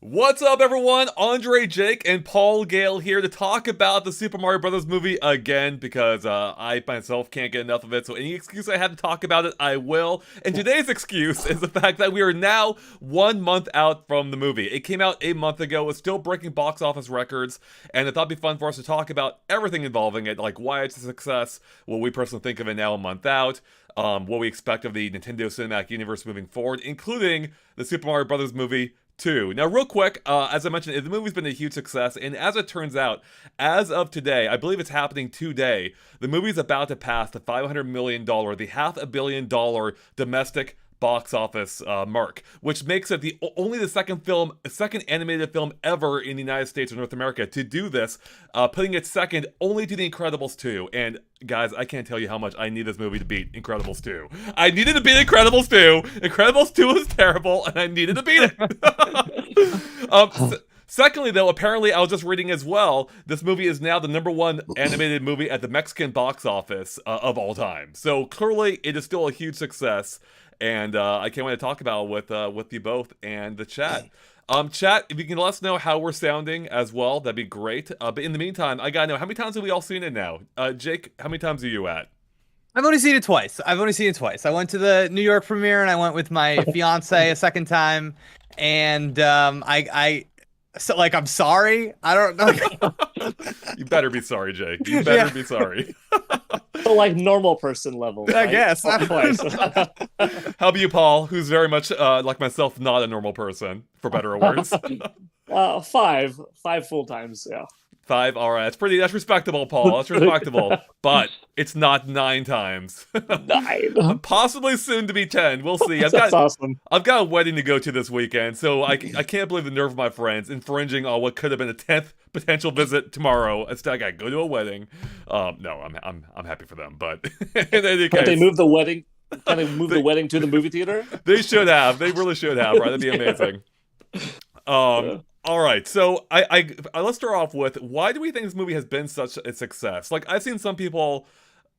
What's up, everyone? Andre, Jake, and Paul Gale here to talk about the Super Mario Bros. Movie again because I myself can't get enough of it. So any excuse I have to talk about it, I will. And today's excuse is the fact that we are now 1 month out from the movie. It came out a month ago. It's still breaking box office records, and I thought it'd be fun for us to talk about everything involving it, like why it's a success, what we personally think of it now a month out, what we expect of the Nintendo Cinematic Universe moving forward, including the Super Mario Bros. Movie 2. Now, real quick, as I mentioned, the movie's been a huge success, and as it turns out, as of today, I believe it's happening today, the movie's about to pass the $500 million, the $500 million domestic box office mark, which makes it only the second animated film ever in the United States or North America to do this, putting it second only to The Incredibles 2. And guys, I can't tell you how much I need this movie to beat Incredibles 2. I needed to beat Incredibles 2. Incredibles 2 was terrible, and I needed to beat it. Secondly, though, apparently I was just reading as well, this movie is now the #1 animated movie at the Mexican box office of all time. So clearly, it is still a huge success, and I can't wait to talk about it with you both and the chat. Chat, if you can let us know how we're sounding as well, that'd be great. But in the meantime, I gotta know, how many times have we all seen it now? Jake, how many times are you at? I've only seen it twice. I went to the New York premiere and I went with my fiance a second time. And I'm sorry. I don't know. You better be sorry, Jake. You better be sorry. So like normal person level, I right? guess. Twice. How about you, Paul, who's very much like myself, not a normal person, for better or worse? Five full times, yeah. 5, all right. That's respectable, Paul. That's respectable. But it's not 9 times. 9. Possibly soon to be 10. We'll see. That's awesome. I've got a wedding to go to this weekend, so I can't believe the nerve of my friends infringing on what could have been a 10th potential visit tomorrow. Instead, I gotta go to a wedding. No, I'm happy for them, but in any case, Can't they move the wedding? Can they move the wedding to the movie theater? They should have. They really should have. Right? That'd be amazing. All right, so let's start off with, why do we think this movie has been such a success? Like, I've seen some people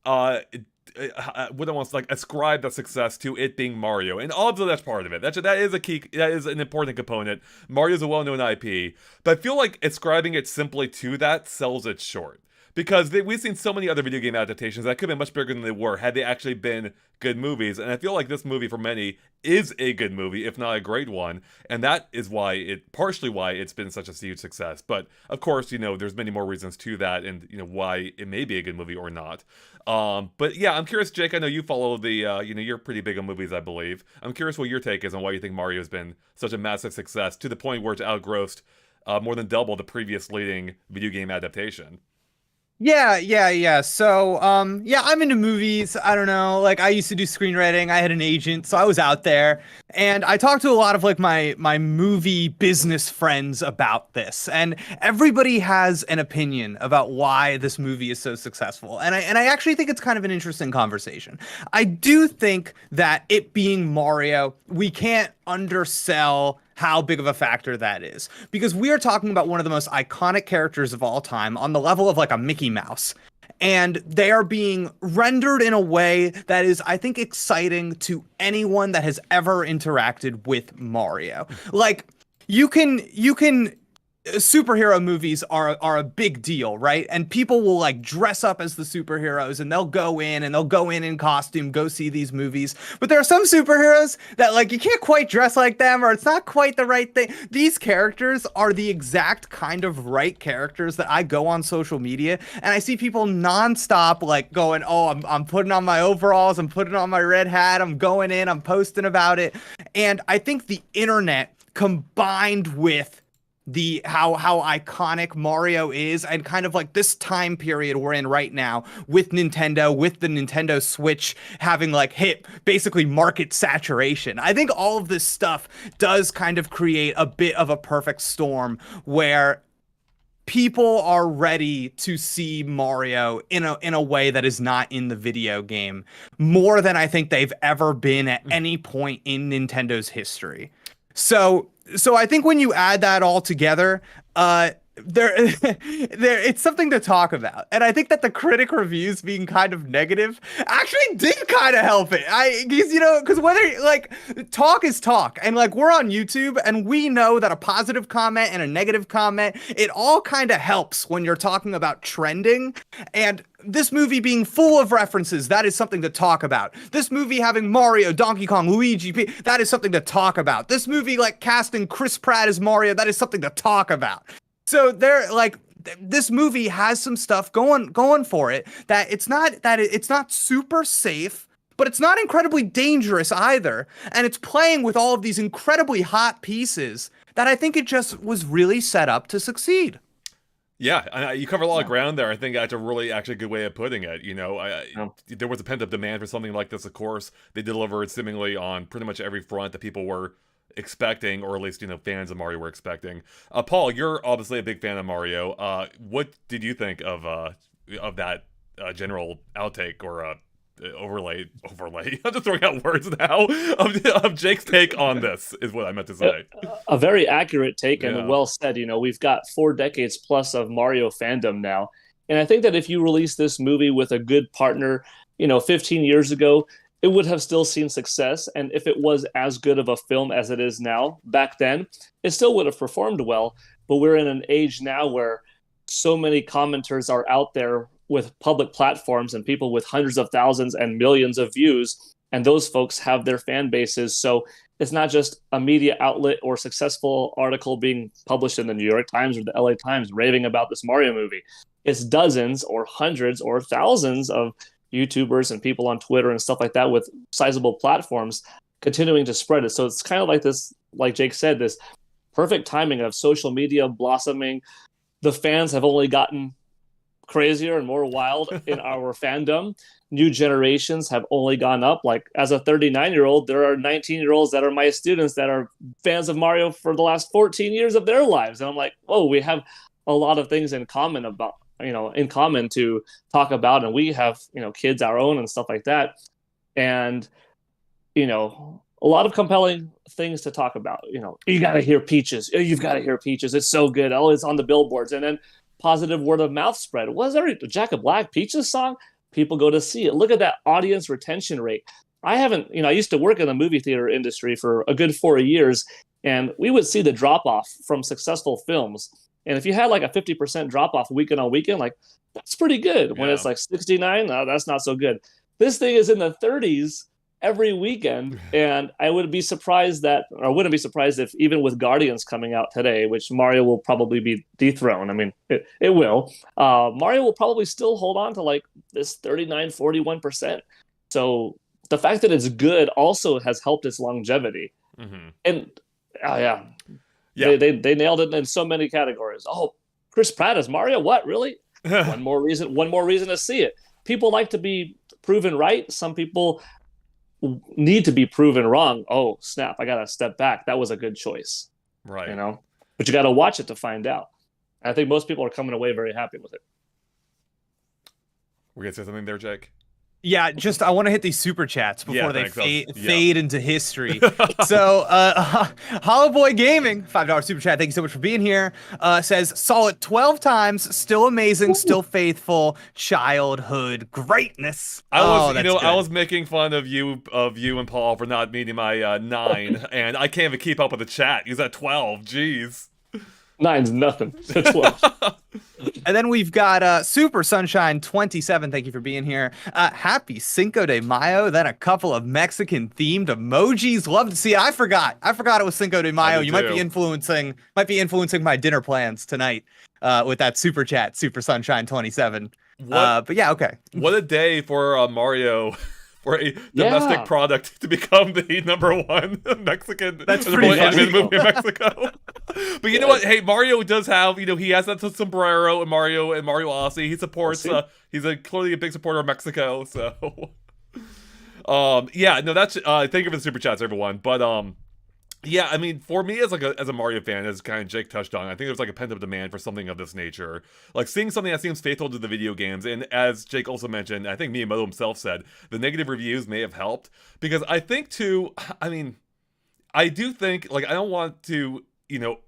would almost like ascribe that success to it being Mario, and obviously that's part of it. That is an important component. Mario's a well-known IP, but I feel like ascribing it simply to that sells it short. Because we've seen so many other video game adaptations that could have been much bigger than they were had they actually been good movies. And I feel like this movie, for many, is a good movie, if not a great one. And that is partially why it's been such a huge success. But, of course, there's many more reasons to that and, why it may be a good movie or not. But yeah, I'm curious, Jake, I know you follow you're pretty big on movies, I believe. I'm curious what your take is on why you think Mario has been such a massive success to the point where it's outgrossed more than double the previous leading video game adaptation. Yeah. So, I'm into movies. I don't know. Like, I used to do screenwriting. I had an agent, so I was out there, and I talked to a lot of like my movie business friends about this, and everybody has an opinion about why this movie is so successful. And I actually think it's kind of an interesting conversation. I do think that it being Mario, we can't undersell how big of a factor that is, because we are talking about one of the most iconic characters of all time on the level of like a Mickey Mouse, and they are being rendered in a way that is, I think, exciting to anyone that has ever interacted with Mario. Like, you can superhero movies are a big deal, right? And people will like dress up as the superheroes, and they'll go in costume, go see these movies. But there are some superheroes that like you can't quite dress like them, or it's not quite the right thing. These characters are the exact kind of right characters that I go on social media and I see people nonstop like going, "Oh, I'm putting on my overalls, I'm putting on my red hat, I'm going in, I'm posting about it." And I think the internet combined with how iconic Mario is, and kind of like this time period we're in right now with Nintendo, with the Nintendo Switch having like hit basically market saturation. I think all of this stuff does kind of create a bit of a perfect storm where people are ready to see Mario in a way that is not in the video game, more than I think they've ever been at any point in Nintendo's history. So I think when you add that all together, it's something to talk about, and I think that the critic reviews being kind of negative actually did kind of help it. Because whether like talk is talk, and like we're on YouTube, and we know that a positive comment and a negative comment, it all kind of helps when you're talking about trending. And this movie being full of references, that is something to talk about. This movie having Mario, Donkey Kong, Luigi, that is something to talk about. This movie like casting Chris Pratt as Mario, that is something to talk about. So this movie has some stuff going for it that it's not super safe, but it's not incredibly dangerous either. And it's playing with all of these incredibly hot pieces that I think it just was really set up to succeed. Yeah, you cover a lot of ground there. I think that's a really actually good way of putting it. There was a pent-up demand for something like this, of course. They delivered seemingly on pretty much every front that people were expecting, or at least, fans of Mario were expecting. Paul, you're obviously a big fan of Mario. What did you think of that general outtake or overlay? I'm just throwing out words now of Jake's take on this, is what I meant to say. A very accurate take and Yeah. well said. We've got 4 decades plus of Mario fandom now. And I think that if you release this movie with a good partner, 15 years ago, it would have still seen success. And if it was as good of a film as it is now, back then, it still would have performed well. But we're in an age now where so many commenters are out there with public platforms and people with hundreds of thousands and millions of views. And those folks have their fan bases. So it's not just a media outlet or successful article being published in the New York Times or the LA Times raving about this Mario movie. It's dozens or hundreds or thousands of YouTubers and people on Twitter and stuff like that with sizable platforms continuing to spread it. So it's kind of like this, like Jake said, this perfect timing of social media blossoming. The fans have only gotten crazier and more wild in our fandom. New generations have only gone up. Like as a 39-year-old, there are 19-year-olds that are my students that are fans of Mario for the last 14 years of their lives. And I'm like, whoa, we have a lot of things in common to talk about, and we have kids our own and stuff like that, and a lot of compelling things to talk about. You got to hear Peaches. You've got to hear Peaches. It's so good. Oh, it's on the billboards, and then positive word of mouth spread. Was there a Jack of Black Peaches song? People go to see it. Look at that audience retention rate. I used to work in the movie theater industry for a good 4 years, and we would see the drop off from successful films. And if you had like a 50% drop off weekend on weekend, like that's pretty good. When it's like 69, no, that's not so good. This thing is in the 30s every weekend. And I wouldn't be surprised if even with Guardians coming out today, which Mario will probably be dethroned. I mean, it will. Mario will probably still hold on to like this 39, 41%. So the fact that it's good also has helped its longevity. Mm-hmm. And yeah. They nailed it in so many categories. Oh, Chris Pratt as Mario? What, really? One more reason to see it. People like to be proven right. Some people need to be proven wrong. Oh, snap, I gotta step back. That was a good choice. Right. But you gotta watch it to find out. And I think most people are coming away very happy with it. We're gonna say something there, Jake? Yeah, I want to hit these super chats before they fade into history. So, Hollow Boy Gaming, $5 super chat. Thank you so much for being here. Says, saw it 12 times, still amazing, still faithful, childhood greatness. I was making fun of you and Paul for not meeting my 9, and I can't even keep up with the chat. He's at 12. Jeez. 9's nothing. 12. And then we've got Super Sunshine 27. Thank you for being here. Happy Cinco de Mayo. Then a couple of Mexican themed emojis. Love to see it. I forgot it was Cinco de Mayo. You might be influencing my dinner plans tonight with that super chat, Super Sunshine 27. But yeah, okay. What a day for Mario. For a domestic product to become the #1 Mexican animated movie in Mexico. But you know what? Hey, Mario does have, he has that sombrero in Mario Odyssey. He supports, he's clearly a big supporter of Mexico, so. Thank you for the super chats, everyone. But, yeah, I mean, for me as a Mario fan, as kind of Jake touched on, I think there's like a pent-up demand for something of this nature. Like seeing something that seems faithful to the video games, and as Jake also mentioned, I think Miyamoto himself said, the negative reviews may have helped. Because I think too, I mean, I do think, like, I don't want to,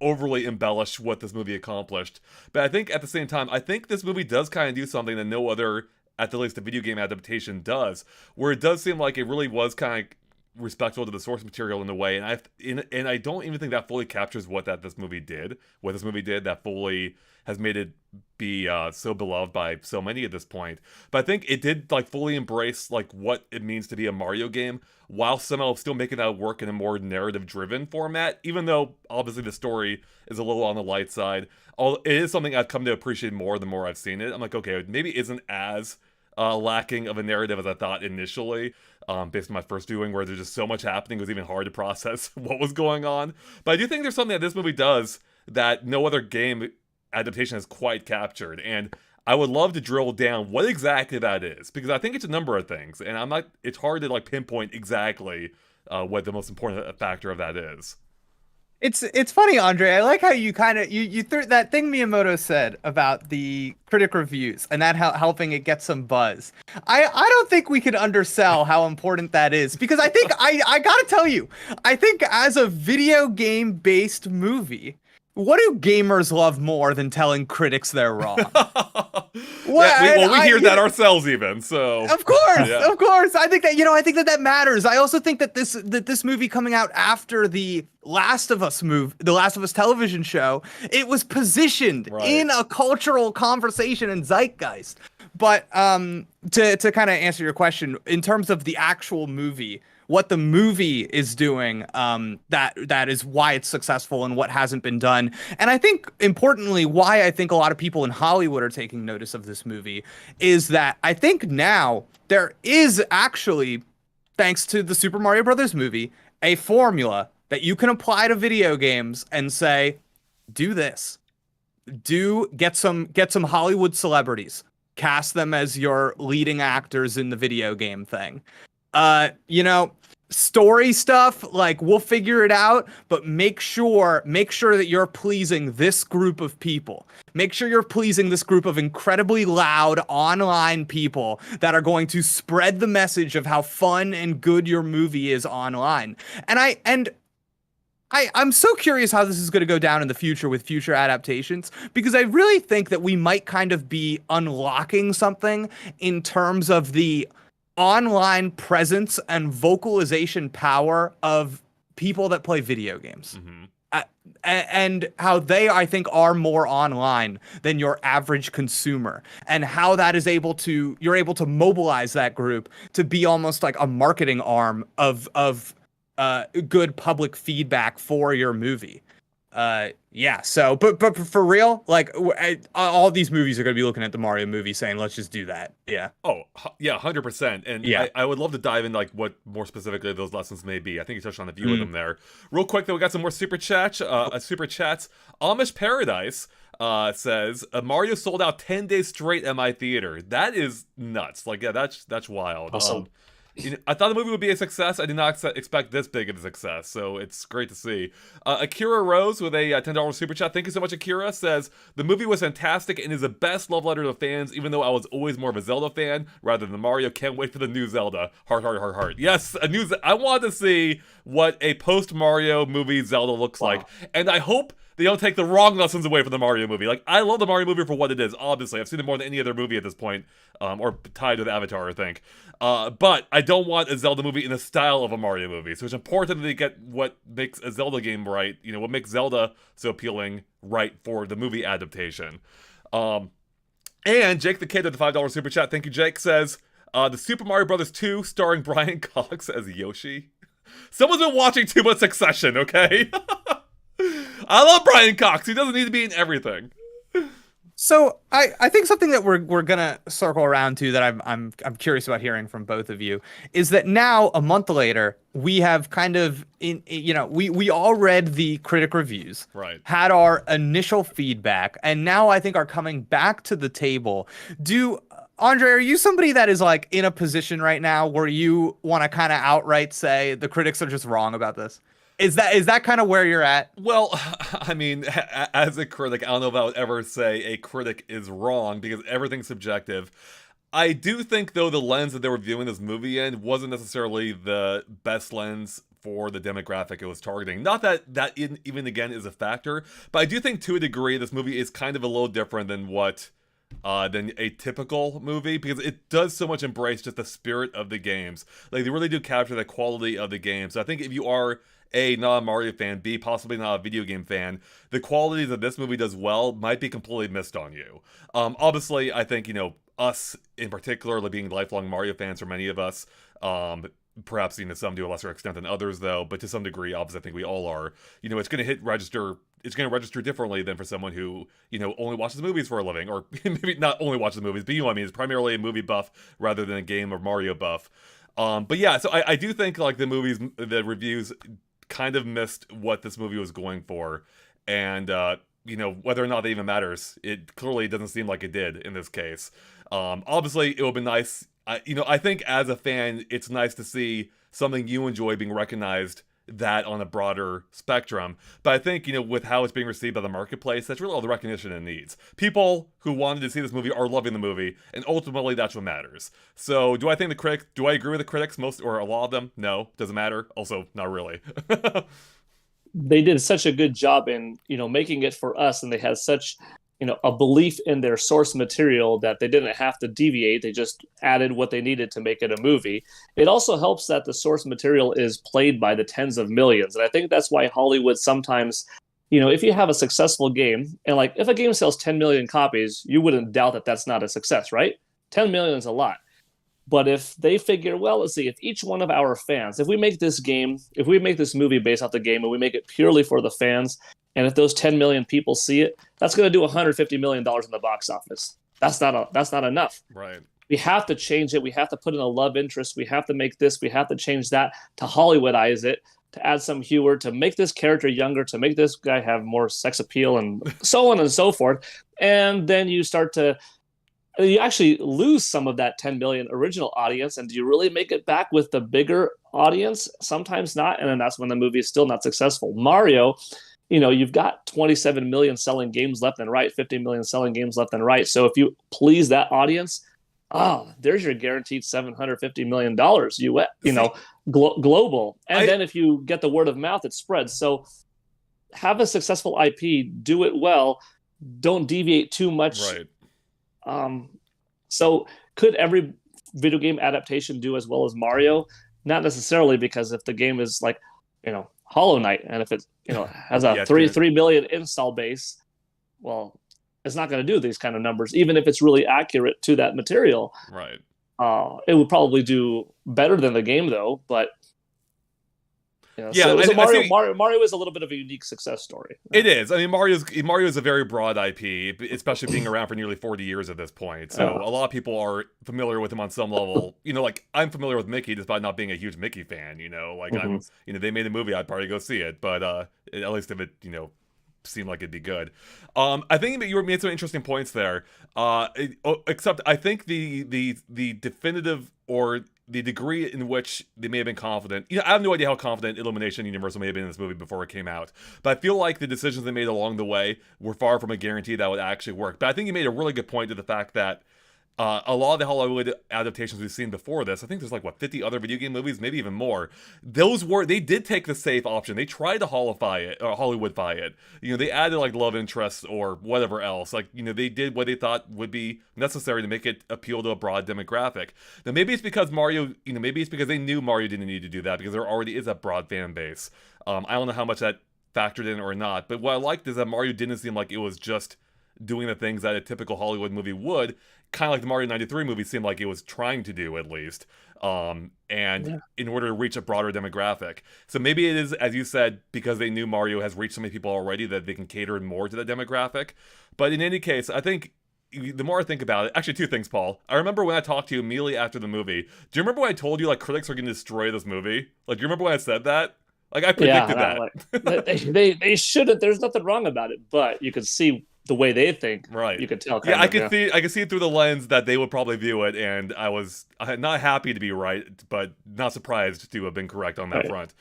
overly embellish what this movie accomplished. But I think at the same time, I think this movie does kind of do something that no other, at the least the video game adaptation, does, where it does seem like it really was kind of respectful to the source material in a way, and I don't even think that fully captures what this movie did that fully has made it be so beloved by so many at this point. But I think it did like fully embrace like what it means to be a Mario game, while somehow still making that work in a more narrative-driven format, even though obviously the story is a little on the light side. It is something I've come to appreciate more the more I've seen it. I'm like, okay, maybe it isn't as lacking of a narrative as I thought initially, based on my first viewing, where there's just so much happening, it was even hard to process what was going on. But I do think there's something that this movie does that no other game adaptation has quite captured, and I would love to drill down what exactly that is, because I think it's a number of things, and it's hard to like pinpoint exactly what the most important factor of that is. It's funny, Andre. I like how you kind of you threw that thing Miyamoto said about the critic reviews and that helping it get some buzz. I don't think we can undersell how important that is, because I think I gotta tell you, I think as a video game based movie, what do gamers love more than telling critics they're wrong? We hear that ourselves even, so. Of course, yeah. Of course. I think that matters. I also think that this movie coming out after the Last of Us the Last of Us television show, it was positioned in a cultural conversation and zeitgeist. But to kind of answer your question, in terms of the actual movie, what the movie is doing, that is why it's successful and what hasn't been done. And I think, importantly, why I think a lot of people in Hollywood are taking notice of this movie is that I think now there is actually, thanks to the Super Mario Brothers movie, a formula that you can apply to video games and say, do this. Get some Hollywood celebrities. Cast them as your leading actors in the video game thing. Story stuff, like, we'll figure it out, but make sure that you're pleasing this group of people. Make sure you're pleasing this group of incredibly loud online people that are going to spread the message of how fun and good your movie is online. And I'm so curious how this is going to go down in the future with future adaptations, because I really think that we might kind of be unlocking something in terms of the online presence and vocalization power of people that play video games. Mm-hmm. And how they, I think, are more online than your average consumer, and how that is you're able to mobilize that group to be almost like a marketing arm of good public feedback for your movie. So, but for real, like, all these movies are going to be looking at the Mario movie saying, let's just do that. Yeah. Oh, yeah, 100%. And yeah, I would love to dive into like what more specifically those lessons may be. I think you touched on a few of them there. Real quick, though, we got some more super chats. Amish Paradise says, Mario sold out 10 days straight at my theater. That is nuts. Like, yeah, that's wild. Awesome. I thought the movie would be a success. I did not expect this big of a success, so it's great to see. Akira Rose with a $10 super chat. Thank you so much, Akira. Says, the movie was fantastic and is the best love letter to fans, even though I was always more of a Zelda fan rather than Mario. Can't wait for the new Zelda. Heart, heart, heart, heart. Yes, I want to see what a post-Mario movie Zelda looks like, and I hope they don't take the wrong lessons away from the Mario movie. Like, I love the Mario movie for what it is, obviously. I've seen it more than any other movie at this point, or tied with Avatar, I think. But I don't want a Zelda movie in the style of a Mario movie. So it's important that they get what makes a Zelda game right, what makes Zelda so appealing right for the movie adaptation. And Jake the Kid with the $5 super chat, thank you, Jake, says, the Super Mario Bros. 2 starring Brian Cox as Yoshi. Someone's been watching too much Succession, okay? I love Brian Cox. He doesn't need to be in everything. So I think something that we're gonna circle around to that I'm curious about hearing from both of you is that now, a month later, we have kind of we all read the critic reviews, right? Had our initial feedback, and now I think are coming back to the table. Andre, are you somebody that is like in a position right now where you want to kind of outright say the critics are just wrong about this? Is that kind of where you're at? Well, I mean, as a critic, I don't know if I would ever say a critic is wrong, because everything's subjective. I do think, though, the lens that they were viewing this movie in wasn't necessarily the best lens for the demographic it was targeting. Not that even again is a factor, but I do think to a degree this movie is kind of a little different than than a typical movie, because it does so much embrace just the spirit of the games. Like, they really do capture the quality of the games. So I think if you are A, not a Mario fan, B, possibly not a video game fan, the qualities that this movie does well might be completely missed on you. Obviously, I think, us in particular, like being lifelong Mario fans for many of us, perhaps some to a lesser extent than others though, but to some degree, obviously I think we all are, it's going to register differently than for someone who, only watches movies for a living, or maybe not only watches movies, but is primarily a movie buff rather than a game or Mario buff. But yeah, so I do think like the reviews kind of missed what this movie was going for, and whether or not that even matters, it clearly doesn't seem like it did in this case. Obviously it would be nice, I think as a fan, it's nice to see something you enjoy being recognized that on a broader spectrum. But I think, with how it's being received by the marketplace, that's really all the recognition it needs. People who wanted to see this movie are loving the movie, and ultimately that's what matters. So do I agree with the critics, most or a lot of them? No. Doesn't matter? Also, not really. They did such a good job in, making it for us, and they had such a belief in their source material that they didn't have to deviate. They just added what they needed to make it a movie. It also helps that the source material is played by the tens of millions. And I think that's why Hollywood sometimes, if you have a successful game, and like if a game sells 10 million copies, you wouldn't doubt that that's not a success, right? 10 million is a lot. But if they figure, well, let's see, if each one of our fans, if we make this movie based off the game and we make it purely for the fans, and if those 10 million people see it, that's going to do $150 million in the box office. That's not enough. Right. We have to change it. We have to put in a love interest. We have to make this. We have to change that, to Hollywoodize it, to add some humor, to make this character younger, to make this guy have more sex appeal, and so on and so forth. And then you actually lose some of that 10 million original audience. And do you really make it back with the bigger audience? Sometimes not. And then that's when the movie is still not successful. Mario, you've got 27 million selling games left and right, 50 million selling games left and right. So if you please that audience, there's your guaranteed $750 million US, global. And then if you get the word of mouth, it spreads. So have a successful IP, do it well, don't deviate too much. Right. So could every video game adaptation do as well as Mario? Not necessarily, because if the game is like, Hollow Knight, and if it has a 3 million install base, well, it's not going to do these kind of numbers, even if it's really accurate to that material. Right. It would probably do better than the game, though. But yeah, so Mario is a little bit of a unique success story. It is. I mean, Mario is a very broad IP, especially being around for nearly 40 years at this point. So a lot of people are familiar with him on some level. Like I'm familiar with Mickey despite not being a huge Mickey fan. I'm, they made a movie, I'd probably go see it, but at least if it, seemed like it'd be good. I think you made some interesting points there. Except I think the definitive, or the degree in which they may have been confident. I have no idea how confident Illumination Universal may have been in this movie before it came out. But I feel like the decisions they made along the way were far from a guarantee that would actually work. But I think you made a really good point to the fact that a lot of the Hollywood adaptations we've seen before this, I think there's 50 other video game movies, maybe even more. They did take the safe option. They tried to Hollywoodify it. They added love interests or whatever else. They did what they thought would be necessary to make it appeal to a broad demographic. Now maybe it's because maybe it's because they knew Mario didn't need to do that, because there already is a broad fan base. I don't know how much that factored in or not, but what I liked is that Mario didn't seem like it was just doing the things that a typical Hollywood movie would, kind of like the Mario 93 movie seemed like it was trying to do, at least, in order to reach a broader demographic. So maybe it is, as you said, because they knew Mario has reached so many people already that they can cater more to that demographic. But in any case, I think the more I think about it, actually two things, Paul. I remember when I talked to you immediately after the movie. Do you remember when I told you critics are going to destroy this movie? Do you remember when I said that? I predicted that. They shouldn't. There's nothing wrong about it, but you could see the way they think. Right. You could tell. I could see it through the lens that they would probably view it, and I was not happy to be right, but not surprised to have been correct on that front.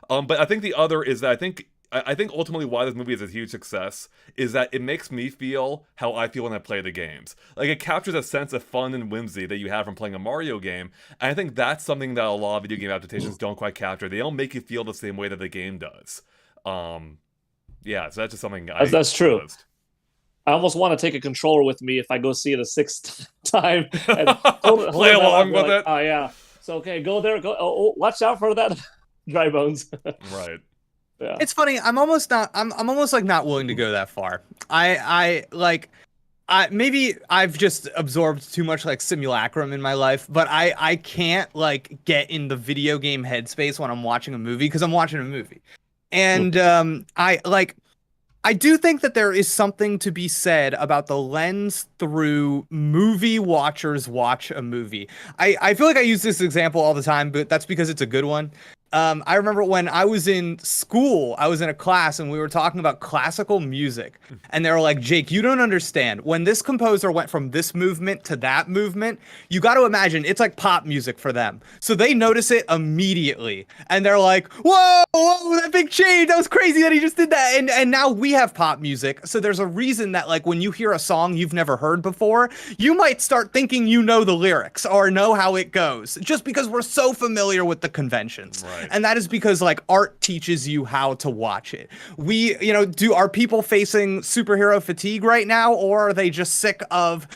But I think the other is that I think I think ultimately why this movie is a huge success is that it makes me feel how I feel when I play the games. Like, it captures a sense of fun and whimsy that you have from playing a Mario game, and I think that's something that a lot of video game adaptations don't quite capture. They don't make you feel the same way that the game does. Yeah, so that's just something That's true. noticed. I almost want to take a controller with me if I go see it a sixth time and Play along with it. Oh yeah. So okay, go there. Go. Oh, watch out for that dry bones. Right. Yeah. It's funny. I'm almost like not willing to go that far. Maybe I've just absorbed too much like simulacrum in my life, but I can't like get in the video game headspace when I'm watching a movie because I'm watching a movie. And I do think that there is something to be said about the lens through movie watchers watch a movie. I feel like I use this example all the time, but that's because it's a good one. I remember when I was in school, I was in a class and we were talking about classical music. And they were like, Jake, you don't understand. When this composer went from this movement to that movement, you got to imagine it's like pop music for them. So they notice it immediately. And they're like, whoa, that big change. That was crazy that he just did that. And now we have pop music. So there's a reason that like when you hear a song you've never heard before, you might start thinking you know the lyrics or know how it goes just because we're so familiar with the conventions. Right. And that is because like art teaches you how to watch it. Are people facing superhero fatigue right now, or are they just sick of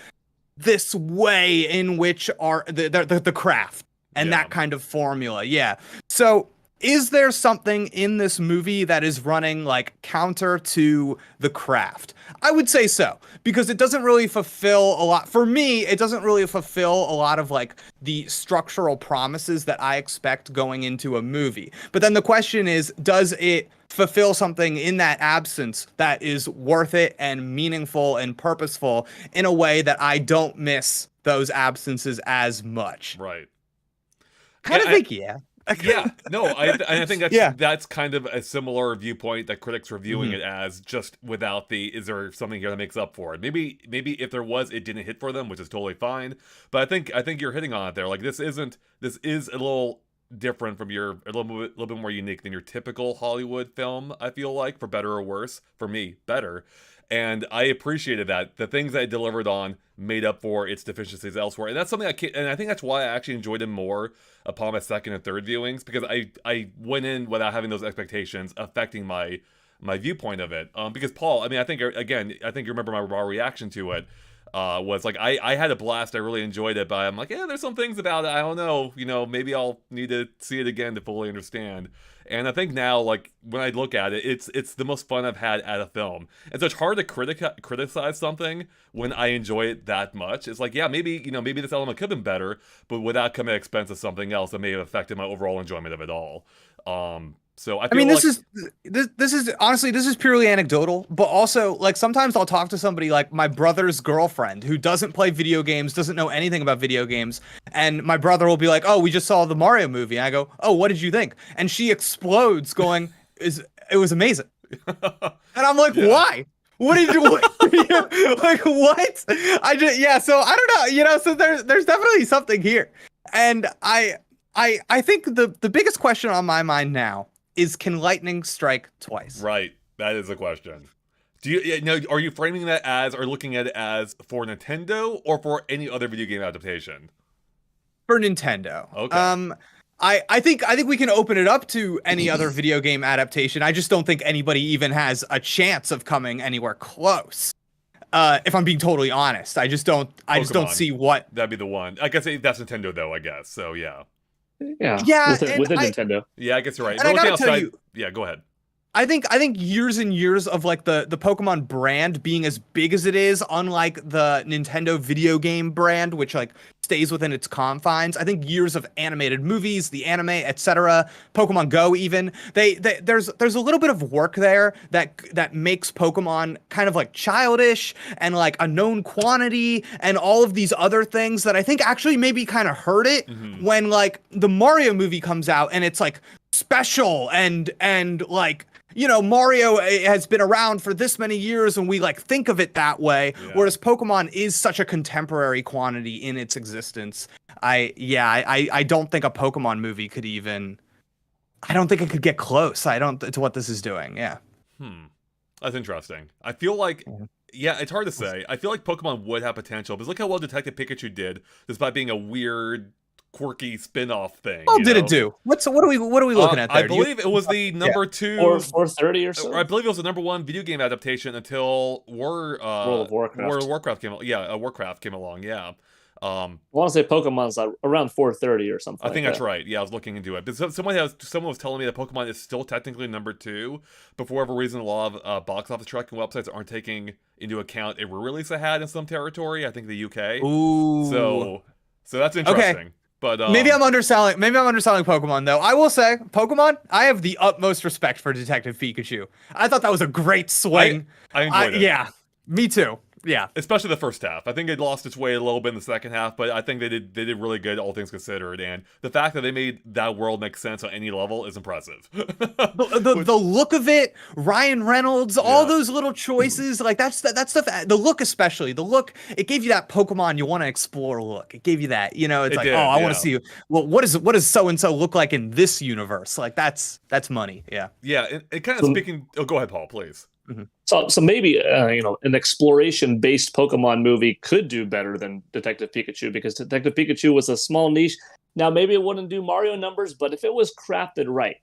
this way in which the craft and that kind of formula? Yeah. So is there something in this movie that is running like counter to the craft? I would say so, because it doesn't really fulfill a lot. For me, it doesn't really fulfill a lot of like the structural promises that I expect going into a movie. But then the question is, does it fulfill something in that absence that is worth it and meaningful and purposeful in a way that I don't miss those absences as much? Right. Yeah. Yeah, no, I think that's kind of a similar viewpoint that critics are viewing it as, just without the, is there something here that makes up for it? Maybe if there was, it didn't hit for them, which is totally fine. But I think you're hitting on it there. Like, this is a little different from a little bit more unique than your typical Hollywood film, I feel like, for better or worse. For me, better. And I appreciated that. The things that it delivered on made up for its deficiencies elsewhere. And that's something I think that's why I actually enjoyed it more upon my second and third viewings, because I went in without having those expectations affecting my viewpoint of it. Because Paul, I mean, I think you remember my raw reaction to it. Was like, I had a blast, I really enjoyed it, but I'm like, yeah, there's some things about it, I don't know, maybe I'll need to see it again to fully understand. And I think now, like, when I look at it, it's the most fun I've had at a film. And so it's hard to criticize something when I enjoy it that much. It's like, yeah, maybe this element could have been better, but without coming at expense of something else that may have affected my overall enjoyment of it all. So I mean, this is honestly, this is purely anecdotal, but also like sometimes I'll talk to somebody like my brother's girlfriend who doesn't play video games, doesn't know anything about video games, and my brother will be like, "Oh, we just saw the Mario movie." And I go, "Oh, what did you think?" And she explodes, going, "It was amazing." And I'm like, yeah. Why? What did you like? What? So I don't know. So there's definitely something here, and I think the biggest question on my mind now is, can lightning strike twice? Right. That is a question. Are you framing that as, or looking at it as, for Nintendo or for any other video game adaptation? For Nintendo. Okay. I think we can open it up to any other video game adaptation. I just don't think anybody even has a chance of coming anywhere close. If I'm being totally honest, I just don't see what. That'd be the one. I guess that's Nintendo though, I guess. So yeah. Yeah, with Nintendo. Yeah, I guess you're right. And I gotta tell you, yeah, go ahead. I think years and years of like the Pokemon brand being as big as it is, unlike the Nintendo video game brand, which like stays within its confines. I think years of animated movies, the anime, etc., Pokemon Go even, there's a little bit of work there that makes Pokemon kind of like childish and like a known quantity and all of these other things that I think actually maybe kind of hurt it when like the Mario movie comes out and it's like special and like, Mario has been around for this many years and we like think of it that way. Yeah. Whereas Pokemon is such a contemporary quantity in its existence. I don't think a Pokemon movie could even I don't think it could get close. I don't to what this is doing. Yeah. That's interesting. I feel like, yeah, it's hard to say. I feel like Pokemon would have potential, because look how well Detective Pikachu did, despite being a weird, quirky spin-off thing. What did it do? What are we looking at there? I believe it was the number 2 or 430 or so. I believe it was the number 1 video game adaptation until World of Warcraft. World of Warcraft came. Yeah, Warcraft came along. Yeah. I want to say Pokemon's around 430 or something. I think like that's right. Yeah, I was looking into it. But someone was telling me that Pokemon is still technically number 2, but for whatever reason, a lot of box office tracking websites aren't taking into account a re-release it had in some territory. I think the UK. Ooh. So that's interesting. Okay. But maybe I'm underselling Pokemon though. I will say, Pokemon, I have the utmost respect for Detective Pikachu. I thought that was a great swing. I enjoyed it. Yeah, me too. Yeah. Especially the first half. I think it lost its way a little bit in the second half, but I think they did really good, all things considered. And the fact that they made that world make sense on any level is impressive. The look of it, Ryan Reynolds, all those little choices, like that's the look, especially the look. It gave you that Pokemon you want to explore look. It gave you that, it's like, I want to see. Well, what does so and so look like in this universe? Like that's money. Yeah. Yeah. It kind of speaking. Oh, go ahead, Paul, please. Mm-hmm. So maybe an exploration-based Pokemon movie could do better than Detective Pikachu, because Detective Pikachu was a small niche. Now maybe it wouldn't do Mario numbers, but if it was crafted right,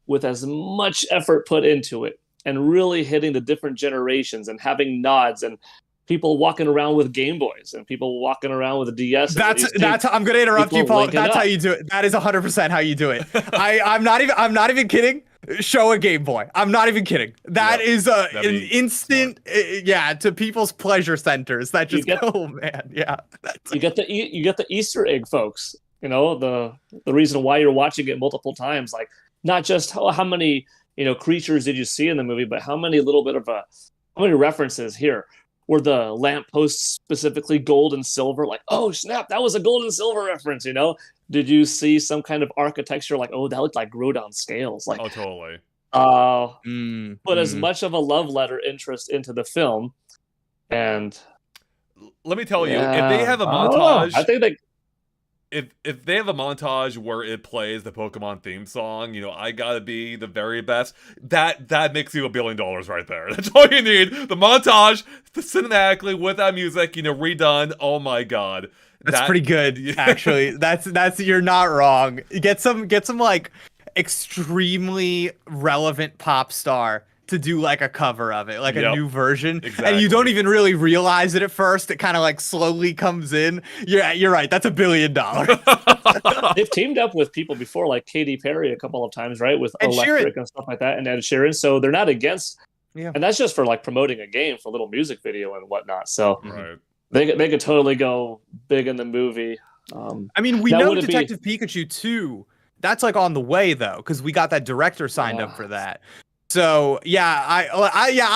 with as much effort put into it, and really hitting the different generations, and having nods, and people walking around with Game Boys, and people walking around with a DS. That's. I'm gonna interrupt you, Paul. That's how you do it. That is 100% how you do it. I'm not even kidding. Show a Game Boy. I'm not even kidding. That is an instant, to people's pleasure centers. That just man, yeah. You get the Easter egg, folks. The reason why you're watching it multiple times, like not just how many creatures did you see in the movie, but how many references here. Were the lampposts specifically gold and silver? Like, oh snap, that was a gold and silver reference, Did you see some kind of architecture like, oh, that looked like Rodon scales? Like, oh, totally. Put as much of a love letter interest into the film. And let me tell you, if they have a montage, I think if they have a montage where it plays the Pokemon theme song, I gotta be the very best, that makes you $1 billion right there. That's all you need. The montage, cinematically with that music, redone. Oh my god. That's pretty good, actually. That's you're not wrong. Get some like extremely relevant pop star to do like a cover of it, like a new version. Exactly. And you don't even really realize it at first. It kind of like slowly comes in. Yeah, you're right. That's $1 billion. They've teamed up with people before, like Katy Perry a couple of times, right? With Electric and stuff like that, and Ed Sheeran. So they're not against. Yeah. And that's just for like promoting a game, for a little music video and whatnot. So they could totally go big in the movie. I mean, we know Detective Pikachu 2. That's like on the way though, because we got that director signed up for that. So I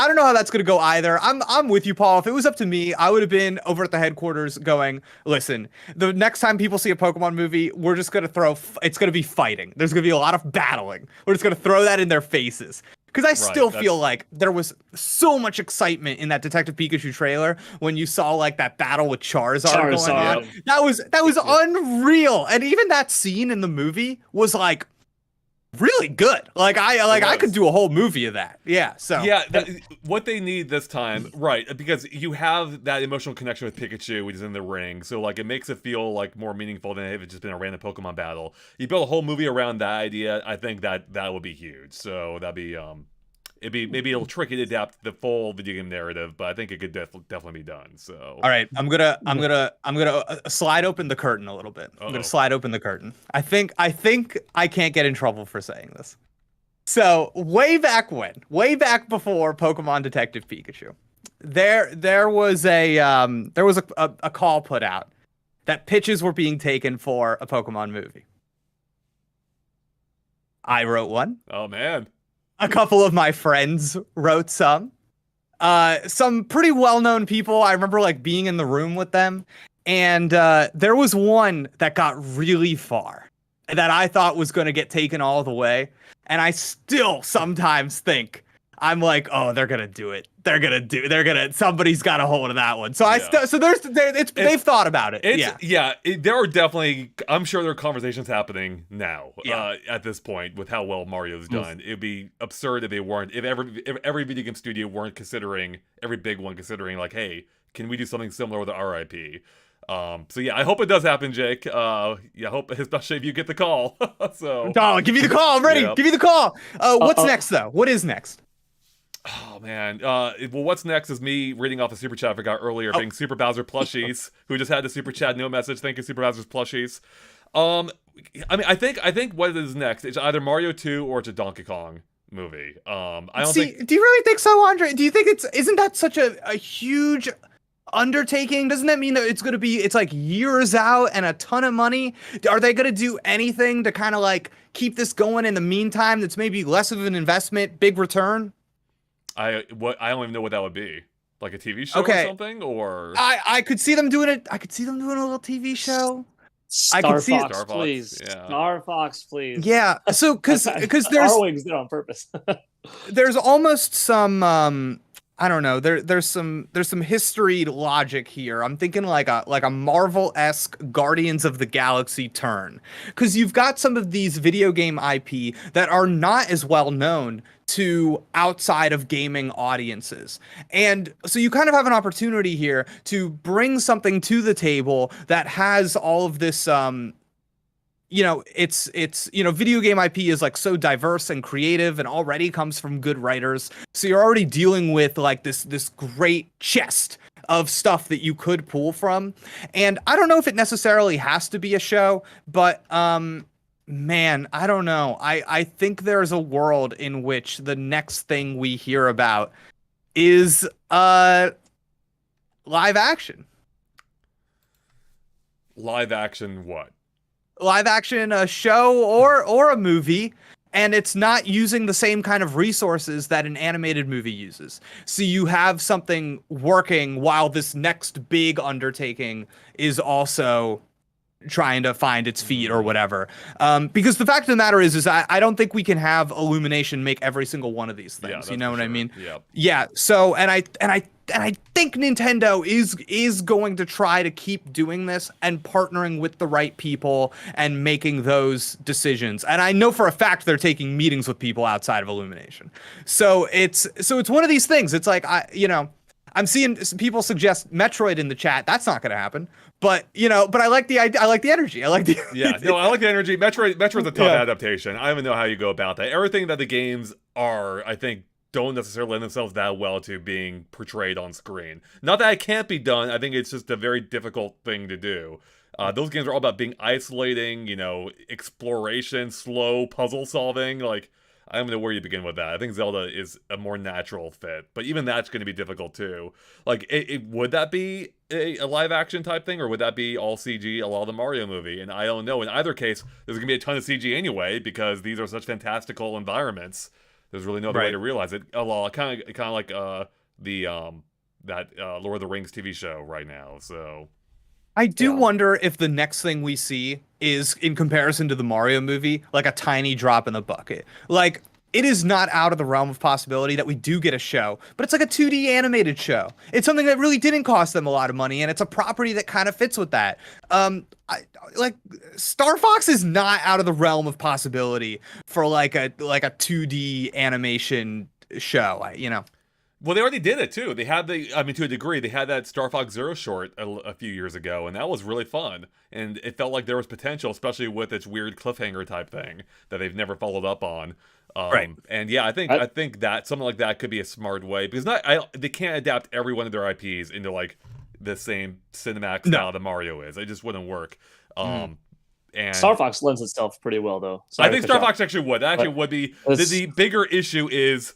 don't know how that's gonna go either. I'm with you, Paul. If it was up to me, I would have been over at the headquarters going, listen, the next time people see a Pokemon movie, we're just gonna it's gonna be fighting. There's gonna be a lot of battling. We're just gonna throw that in their faces. Because I still feel like there was so much excitement in that Detective Pikachu trailer when you saw like that battle with Charizard going on. That was unreal. And even that scene in the movie was like really good. I could do a whole movie of that. Yeah. So what they need this time, right? Because you have that emotional connection with Pikachu, which is in the ring. So like it makes it feel like more meaningful than if it's just been a random Pokemon battle. You build a whole movie around that idea. I think that would be huge. So that'd be maybe it'll tricky to adapt the full video game narrative, but I think it could definitely be done. So all right, I'm gonna slide open the curtain a little bit. I'm gonna slide open the curtain. I think I can't get in trouble for saying this. So way back before Pokemon Detective Pikachu, there was a call put out that pitches were being taken for a Pokemon movie. I wrote one. Oh man. A couple of my friends wrote some pretty well-known people. I remember like being in the room with them, and there was one that got really far that I thought was going to get taken all the way. And I still sometimes think I'm like, oh, they're gonna do it. Somebody's got a hold of that one. So Yeah. they've thought about it. Yeah. There are definitely, I'm sure there are conversations happening now, Yeah. at this point with how well Mario's done. It'd be absurd if they weren't, if every video game studio weren't considering, every big one considering, like, hey, can we do something similar with the RIP? So yeah, I hope it does happen, Jake. Yeah, I hope, especially if you get the call. So, Oh, give me the call. I'm ready. Yep. Give me the call. What's next though? What is next? Oh man, well, what's next is me reading off the super chat I got earlier, being Super Bowser plushies, who just had the super chat no message. Thank you, Super Bowser's plushies. I mean, I think what is next is either Mario 2 or it's a Donkey Kong movie. I don't think. Do you really think so, Andre? Do you think isn't that such a huge undertaking? Doesn't that mean that it's like years out and a ton of money? Are they gonna do anything to kind of like keep this going in the meantime that's maybe less of an investment, big return? I don't even know what that would be. Like a TV show or something, or I could see them doing it. I could see them doing a little TV show. I could see Star Fox, please. Yeah. Star Fox, please. Yeah. So because there's Arwing's there on purpose. there's almost some I don't know. There's some history logic here. I'm thinking like a Marvel-esque Guardians of the Galaxy turn, because you've got some of these video game IP that are not as well known to outside of gaming audiences, and so you kind of have an opportunity here to bring something to the table that has all of this video game IP is like so diverse and creative and already comes from good writers. So you're already dealing with like this great chest of stuff that you could pull from. And I don't know if it necessarily has to be a show, but man, I don't know. I think there's a world in which the next thing we hear about is live action. live action what? Live action, a show or a movie, and it's not using the same kind of resources that an animated movie uses. So you have something working while this next big undertaking is also trying to find its feet or whatever. Because the fact of the matter is I don't think we can have Illumination make every single one of these things. Yeah, you know what I mean? Yep. Yeah. So and I think Nintendo is going to try to keep doing this and partnering with the right people and making those decisions. And I know for a fact they're taking meetings with people outside of Illumination. So it's one of these things. It's like I'm seeing people suggest Metroid in the chat. That's not going to happen. But I like the idea. I like the energy. I like the I like the energy. Metroid's a tough adaptation. I don't even know how you go about that. Everything that the games are, I think, don't necessarily lend themselves that well to being portrayed on screen. Not that it can't be done. I think it's just a very difficult thing to do. Those games are all about being isolating, exploration, slow puzzle solving. Like, I don't know where you begin with that. I think Zelda is a more natural fit, but even that's going to be difficult too. Like, would that be a live action type thing, or would that be all CG, a la the Mario movie? And I don't know. In either case, there's going to be a ton of CG anyway, because these are such fantastical environments. There's really no other way to realize it. A la kind of like that Lord of the Rings TV show right now. So I do wonder if the next thing we see is, in comparison to the Mario movie, like a tiny drop in the bucket. Like, it is not out of the realm of possibility that we do get a show, but it's like a 2D animated show. It's something that really didn't cost them a lot of money, and it's a property that kind of fits with that. Like Star Fox is not out of the realm of possibility for like a 2D animation show. Well, they already did it too. They had to a degree, they had that Star Fox Zero short a few years ago, and that was really fun. And it felt like there was potential, especially with its weird cliffhanger type thing that they've never followed up on. Right. And yeah, I think that something like that could be a smart way, because they can't adapt every one of their IPs into like the same cinematic style that Mario is. It just wouldn't work. And Star Fox lends itself pretty well, though. I think Star Fox actually would. That actually would be. The bigger issue is,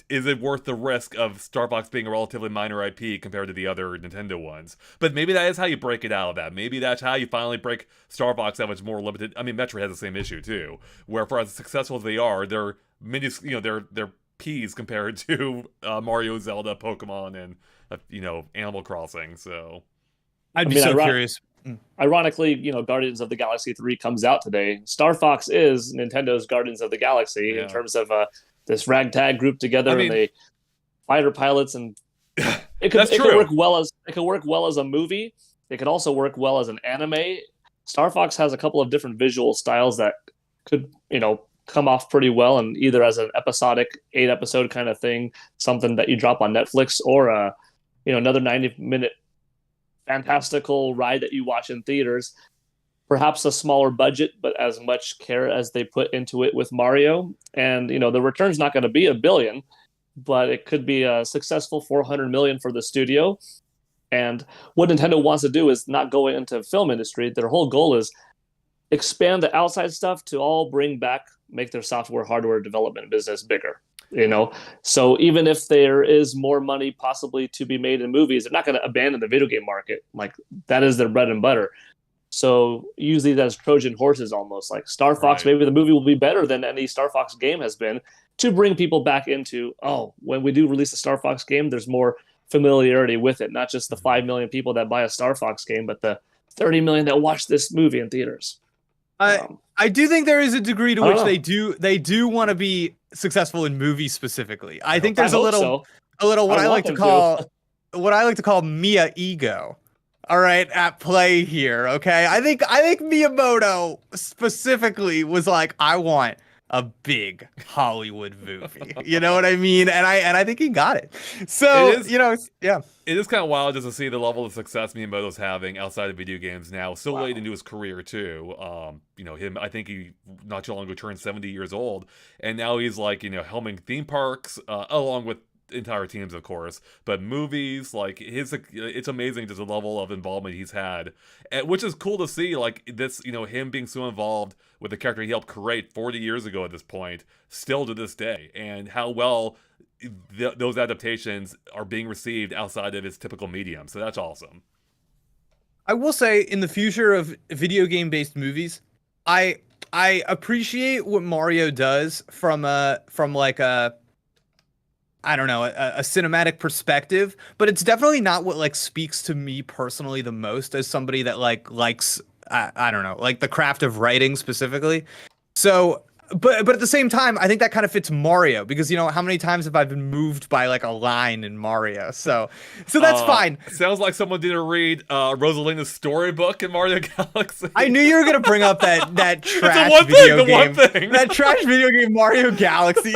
is it worth the risk of Star Fox being a relatively minor IP compared to the other Nintendo ones? But maybe that is how you break it out of that. Maybe that's how you finally break Star Fox that much more limited. I mean, Metroid has the same issue too, where for as successful as they are, they're they're peas compared to Mario, Zelda, Pokemon, and Animal Crossing. So I'd be so curious. Ironically, Guardians of the Galaxy 3 comes out today. Star Fox is Nintendo's Guardians of the Galaxy in terms of this ragtag group together, and they fighter pilots, and it could work well as a movie. It could also work well as an anime. Star Fox has a couple of different visual styles that could, come off pretty well, and either as an episodic 8-episode kind of thing, something that you drop on Netflix, or another 90-minute fantastical ride that you watch in theaters. Perhaps a smaller budget, but as much care as they put into it with Mario. And the return's not going to be $1 billion, but it could be a successful $400 million for the studio. And what Nintendo wants to do is not go into film industry. Their whole goal is expand the outside stuff to all make their software hardware development business bigger. So even if there is more money possibly to be made in movies, they're not going to abandon the video game market. Like, that is their bread and butter. So use these as Trojan horses almost. Like Star Fox, maybe the movie will be better than any Star Fox game has been, to bring people back into, when we do release a Star Fox game, there's more familiarity with it. Not just the 5 million people that buy a Star Fox game, but the 30 million that watch this movie in theaters. I do think there is a degree to which they do want to be successful in movies specifically. I think there's a little what I like to call Mia ego. All right, at play here. Okay, I think Miyamoto specifically was like, I want a big Hollywood movie. You know what I mean? And I think he got it. So It is kind of wild just to see the level of success Miyamoto's having outside of video games now, so late into his career too. I think he not too long ago turned 70 years old, and now he's like, helming theme parks along with entire teams, of course, but movies, like it's amazing just the level of involvement he's had, which is cool to see, like this, him being so involved with the character he helped create 40 years ago at this point, still to this day, and how well those adaptations are being received outside of its typical medium. So that's awesome. I will say, in the future of video game based movies, I appreciate what Mario does from a cinematic perspective, but it's definitely not what speaks to me personally the most as somebody that likes the craft of writing specifically. So, but at the same time, I think that kind of fits Mario, because how many times have I been moved by a line in Mario? So that's fine. Sounds like someone didn't read Rosalina's storybook in Mario Galaxy. I knew you were gonna bring up that trash video game. That trash video game Mario Galaxy.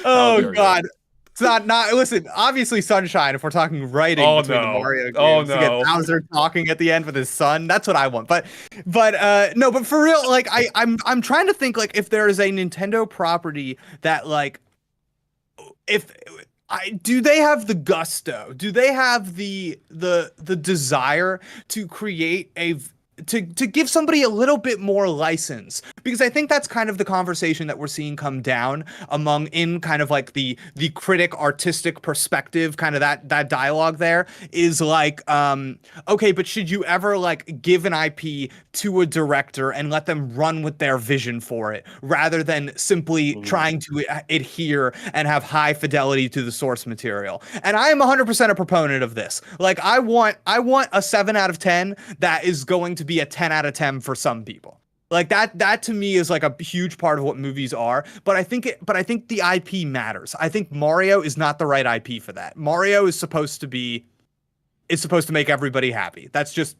Oh God. It's not listen, obviously Sunshine, if we're talking writing between the Mario games. To get Bowser talking at the end with his son, that's what I want. But for real, I'm trying to think if there is a Nintendo property that do they have the gusto? Do they have the desire to create to give somebody a little bit more license? Because I think that's kind of the conversation that we're seeing come down in kind of the critic artistic perspective, kind of that dialogue there is okay, but should you ever give an IP to a director and let them run with their vision for it, rather than simply trying to adhere and have high fidelity to the source material? And I am 100% a proponent of this. I want a 7 out of 10 that is going to be a 10 out of 10 for some people. That to me is a huge part of what movies are. But I think the IP matters. I think Mario is not the right IP for that. Mario is supposed to make everybody happy. That's just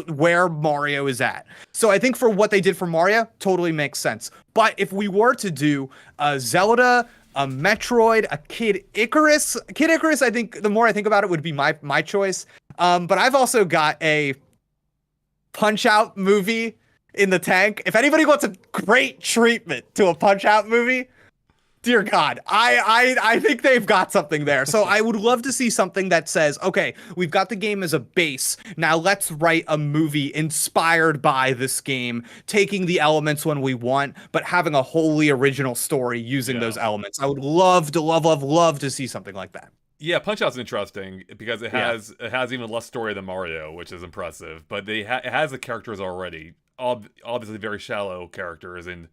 where Mario is at. So I think for what they did for Mario, totally makes sense. But if we were to do a Zelda, a Metroid, a Kid Icarus, I think the more I think about it would be my choice. But I've also got a Punch-Out movie in the tank. If anybody wants a great treatment to a Punch-Out movie, dear God, I think they've got something there. So I would love to see something that says, okay, we've got the game as a base. Now let's write a movie inspired by this game, taking the elements when we want, but having a wholly original story using those elements. I would love to see something like that. Yeah, Punch-Out's interesting because it has even less story than Mario, which is impressive. But it has the characters already, obviously very shallow characters, and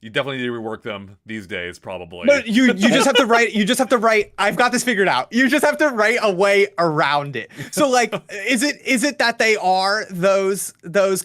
you definitely need to rework them these days, probably. But you just have to write. You just have to write. I've got this figured out. You just have to write a way around it. So is it that they are those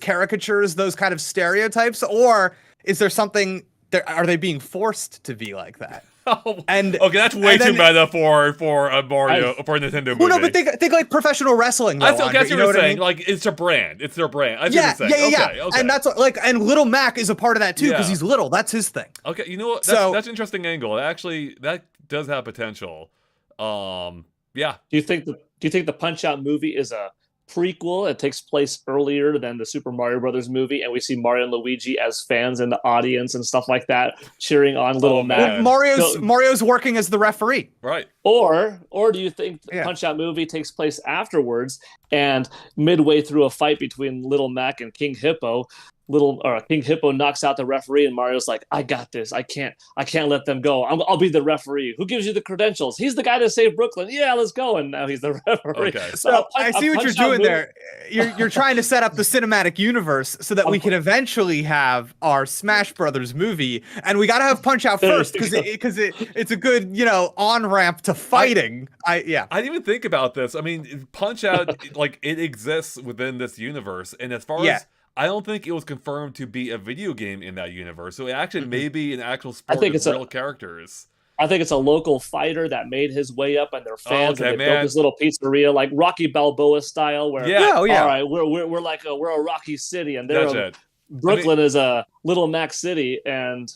caricatures, those kind of stereotypes, or is there something are they being forced to be like that? Oh, And okay, that's way and too then- meta for a Mario for a Nintendo movie. Well, no, but think like professional wrestling. Though, I see Andre, what you you're know what I saying. mean? Like it's a brand. It's their brand. I see Yeah, what you're saying. yeah. Okay. And that's like, and Little Mac is a part of that too because Yeah. he's little. That's his thing. Okay, you know what? That's an interesting angle. Actually, that does have potential. Yeah. Do you think the Punch Out movie is a prequel? It takes place earlier than the Super Mario Brothers movie, and we see Mario and Luigi as fans in the audience and stuff like that, cheering on Little Mac. man. Maro's working as the referee. Right. Or do you think the Punch Out movie takes place afterwards, and midway through a fight between Little Mac and King Hippo, King Hippo knocks out the referee, and Mario's like, "I got this. I can't let them go. I'll be the referee. Who gives you the credentials? He's the guy that saved Brooklyn. Yeah, let's go." And now he's the referee. Okay. So I see what you're doing there. You're trying to set up the cinematic universe so that we can eventually have our Smash Brothers movie, and we got to have Punch Out first because it's a good on ramp to fighting. I didn't even think about this. I mean, Punch Out like it exists within this universe, and as far as I don't think it was confirmed to be a video game in that universe. So it actually may be an actual sport with real characters. I think it's a local fighter that made his way up, and they're fans, and they built this little pizzeria, like Rocky Balboa style, where all right, we're like we're a Rocky City, and Brooklyn is a Little Mac City, and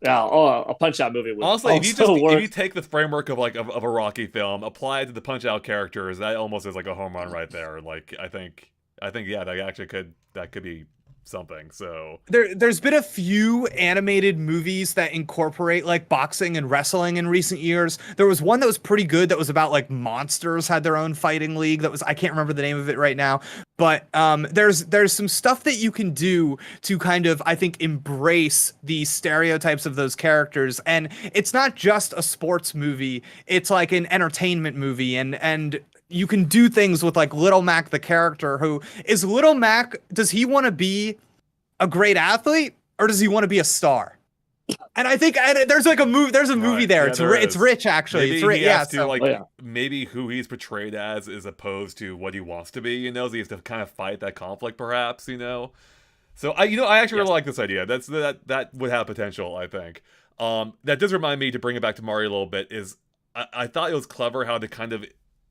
a Punch Out movie would honestly, if work. you take the framework of a Rocky film, apply it to the Punch Out characters, that almost is like a home run right there. Like I think that could be something. So there's been a few animated movies that incorporate like boxing and wrestling in recent years. There was one that was pretty good that was about like monsters had their own fighting league. That was, I can't remember the name of it right now, but there's some stuff that you can do to kind of, I think, embrace the stereotypes of those characters. And it's not just a sports movie, it's like an entertainment movie, and you can do things with like Little Mac, the character. Who is Little Mac? Does he want to be a great athlete, or does he want to be a star? And I think there's like a movie. There's a movie there. It's rich, actually. Maybe it's rich. He has to, maybe who he's portrayed as is opposed to what he wants to be. So he has to kind of fight that conflict, perhaps. So I actually really like this idea. That would have potential. I think. That does remind me, to bring it back to Mario a little bit. Is I thought it was clever how they kind of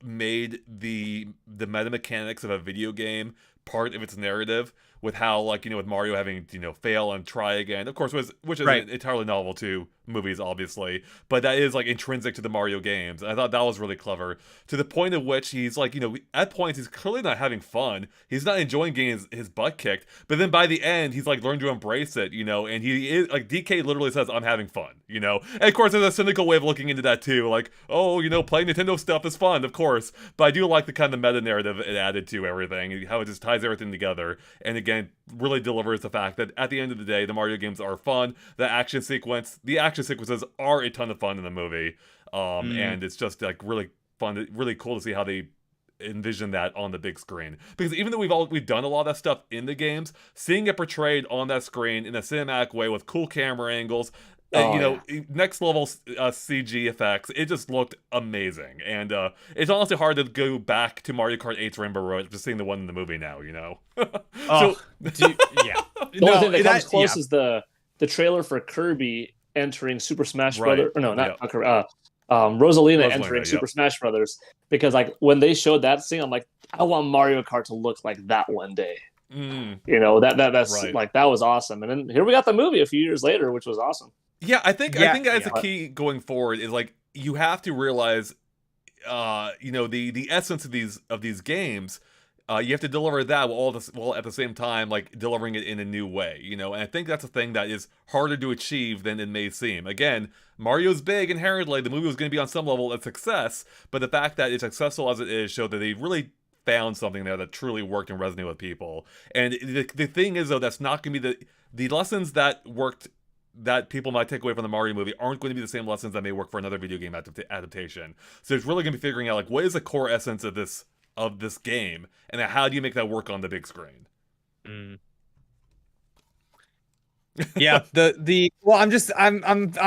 made the meta mechanics of a video game part of its narrative, with how, like, with Mario having fail and try again, of course, which is entirely novel to movies, obviously, but that is like intrinsic to the Mario games. And I thought that was really clever, to the point of which he's like, at points he's clearly not having fun, he's not enjoying getting his butt kicked, but then by the end he's like learned to embrace it, and he is like, DK literally says, "I'm having fun," and of course there's a cynical way of looking into that too, like, oh, playing Nintendo stuff is fun, of course, but I do like the kind of meta narrative it added to everything, how it just ties everything together, and again really delivers the fact that at the end of the day the Mario games are fun. The action sequences are a ton of fun in the movie, and it's just like really fun, really cool to see how they envision that on the big screen, because even though we've done a lot of that stuff in the games, seeing it portrayed on that screen in a cinematic way with cool camera angles, next level CG effects, it just looked amazing. And it's honestly hard to go back to Mario Kart 8's Rainbow Road just seeing the one in the movie now. The only thing that comes close is the trailer for Kirby entering Super Smash Brothers. Or no, not Kirby. Rosalina entering Super Smash Brothers, because like when they showed that scene, I'm like, I want Mario Kart to look like that one day. That's like, that was awesome. And then here we got the movie a few years later, which was awesome. Yeah, I think that's the key going forward, is like, you have to realize, the essence of these games. You have to deliver that while at the same time, like, delivering it in a new way, and I think that's a thing that is harder to achieve than it may seem. Again, Mario's big, inherently, the movie was going to be on some level a success, but the fact that it's successful as it is showed that they really found something there that truly worked and resonated with people. And the thing is, though, that's not going to be the lessons that worked, that people might take away from the Mario movie, aren't going to be the same lessons that may work for another video game adaptation. So it's really going to be figuring out, like, what is the core essence of this game, and then how do you make that work on the big screen? Yeah, I'm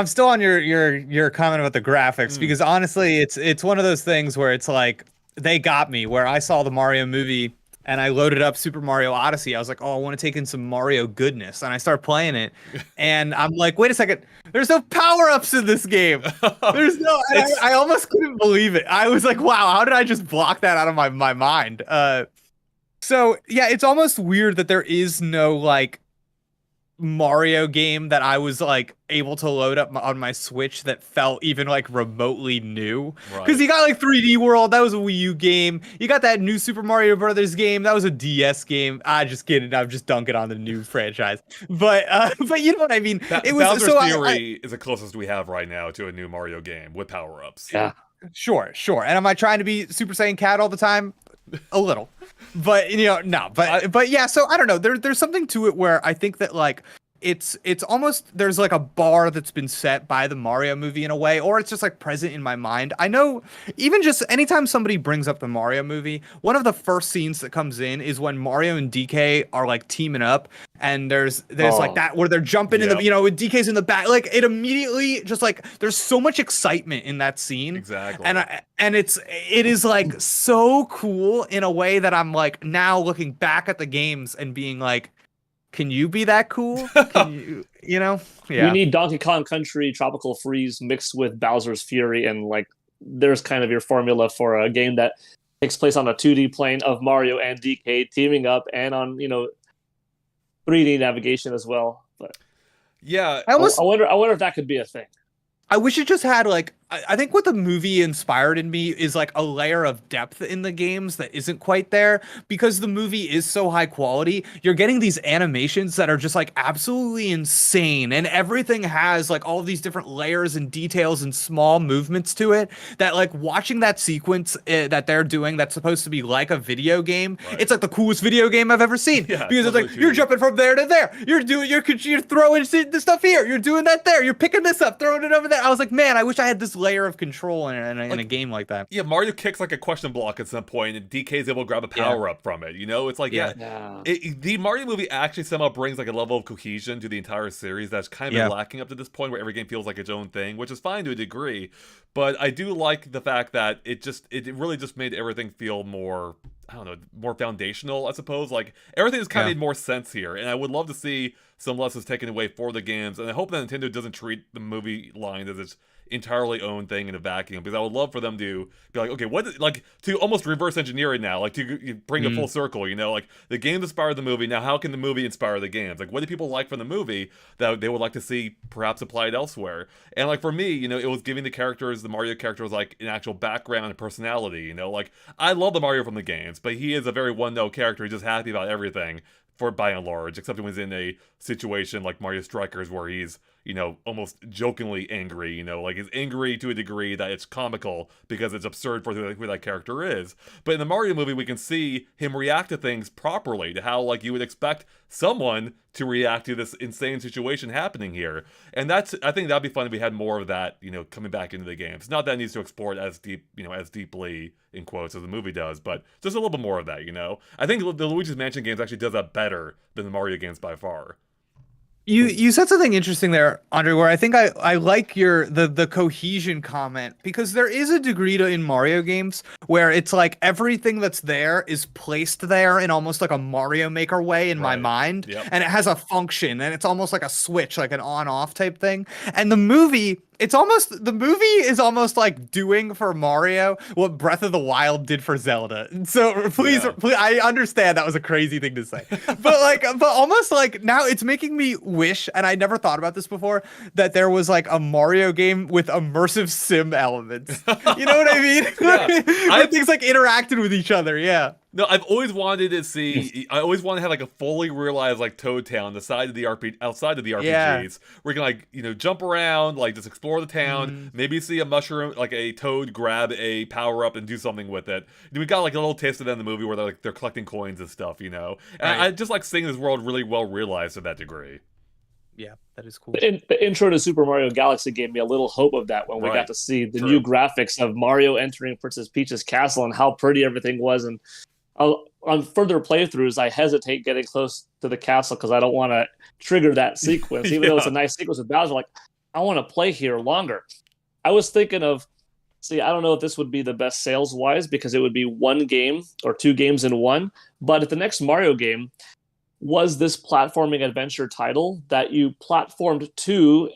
still on your comment about the graphics, because honestly, it's one of those things where it's like, they got me, where I saw the Mario movie and I loaded up Super Mario Odyssey. I was like, oh, I want to take in some Mario goodness. And I start playing it. And I'm like, wait a second. There's no power-ups in this game. There's no, and I almost couldn't believe it. I was like, wow, how did I just block that out of my mind? So yeah, it's almost weird that there is no like Mario game that I was like able to load up on my Switch that felt even like remotely new. Because Right. you got like 3D World, that was a Wii U game. You got that new Super Mario Brothers game, that was a DS game. I just kidding, I'm just dunking on the new franchise. But you know what I mean? It was Bowser's so Fury is the closest we have right now to a new Mario game with power-ups. Yeah. Sure. And am I trying to be Super Saiyan Cat all the time? A little, but no, but yeah. So I don't know. There's something to it where I think that like it's almost there's like a bar that's been set by the Mario movie in a way, or it's just like present in my mind. I know even just anytime somebody brings up the Mario movie, one of the first scenes that comes in is when Mario and DK are like teaming up, and there's like that where they're jumping in the when DK's in the back, like it immediately just like there's so much excitement in that scene. Exactly. And it is like so cool in a way that I'm like now looking back at the games and being like, can you be that cool? Can yeah. We need Donkey Kong Country Tropical Freeze mixed with Bowser's Fury, and like there's kind of your formula for a game that takes place on a 2D plane of Mario and DK teaming up, and on 3D navigation as well. But yeah, I wonder if that could be a thing. I wish it just had like I think what the movie inspired in me is like a layer of depth in the games that isn't quite there, because the movie is so high quality. You're getting these animations that are just like absolutely insane, and everything has like all these different layers and details and small movements to it that like watching that sequence that they're doing that's supposed to be like a video game. Right. It's like the coolest video game I've ever seen, Yeah, because it's like totally you're true. jumping from there to there. You're throwing the stuff here. You're doing that there. You're picking this up, throwing it over there. I was like, man, I wish I had this layer of control in a game like that. Yeah, Mario kicks like a question block at some point, and DK's able to grab a power up from it. It's like the Mario movie actually somehow brings like a level of cohesion to the entire series that's kind of been lacking up to this point, where every game feels like its own thing, which is fine to a degree. But I do like the fact that it really just made everything feel more, I don't know, more foundational, I suppose. Like everything has kind of made more sense here, and I would love to see some lessons taken away for the games, and I hope that Nintendo doesn't treat the movie line as its entirely own thing in a vacuum, because I would love for them to be like, okay, to almost reverse engineer it now, like to bring it full circle, like the games inspired the movie, now how can the movie inspire the games? Like what do people like from the movie that they would like to see perhaps applied elsewhere? And like for me, it was giving the Mario characters like an actual background and personality, like I love the Mario from the games, but he is a very one-note character. He's just happy about everything, for by and large, except when he's in a situation like Mario Strikers where he's almost jokingly angry, like he's angry to a degree that it's comical because it's absurd for who that character is. But in the Mario movie, we can see him react to things properly, to how like you would expect someone to react to this insane situation happening here. And I think that'd be fun if we had more of that, coming back into the games. Not that it needs to explore it as deeply, in quotes, as the movie does, but just a little bit more of that, I think the Luigi's Mansion games actually does that better than the Mario games by far. You said something interesting there, Andre, where I think I like the cohesion comment, because there is a degree in Mario games where it's like everything that's there is placed there in almost like a Mario Maker way in my mind, and it has a function, and it's almost like a switch, like an on-off type thing. And the movie is almost like doing for Mario what Breath of the Wild did for Zelda. So please, I understand that was a crazy thing to say, but almost like now it's making me wish, and I never thought about this before, that there was like a Mario game with immersive sim elements. You know what I mean? Where things like interacted with each other. Yeah. No, I've always wanted to see. I always want to have like a fully realized like Toad Town, outside of the RPGs, where you can jump around, like just explore the town, maybe see a mushroom, like a toad grab a power up and do something with it. We got like a little taste of that in the movie where they're collecting coins and stuff, And I just like seeing this world really well realized to that degree. Yeah, that is cool. The intro to Super Mario Galaxy gave me a little hope of that when we got to see the new graphics of Mario entering Princess Peach's castle and how pretty everything was. And on further playthroughs, I hesitate getting close to the castle because I don't want to trigger that sequence. Even though it's a nice sequence with Bowser, like, I want to play here longer. I was thinking of See, I don't know if this would be the best sales wise because it would be one game or two games in one. But if the next Mario game was this platforming adventure title that you platformed to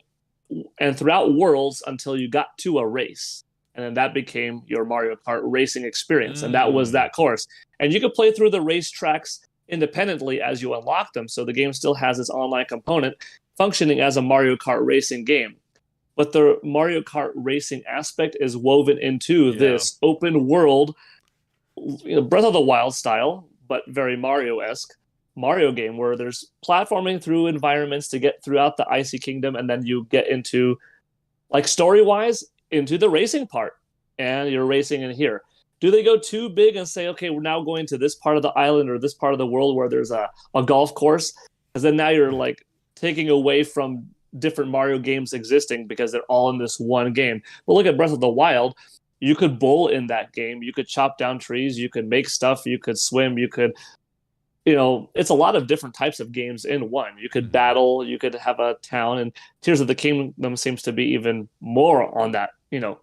and throughout worlds until you got to a race. And then that became your Mario Kart racing experience. And that was that course. And you could play through the racetracks independently as you unlock them. So the game still has this online component functioning as a Mario Kart racing game. But the Mario Kart racing aspect is woven into this open world, Breath of the Wild style, but very Mario-esque Mario game where there's platforming through environments to get throughout the Icy Kingdom, and then you get into, like, story-wise, into the racing part, and you're racing in here. Do they go too big and say, okay, we're now going to this part of the island or this part of the world where there's a golf course? Because then now you're, like, taking away from different Mario games existing because they're all in this one game. But look at Breath of the Wild. You could bowl in that game. You could chop down trees. You could make stuff. You could swim. You could... it's a lot of different types of games in one. You could battle, you could have a town, and Tears of the Kingdom seems to be even more on that,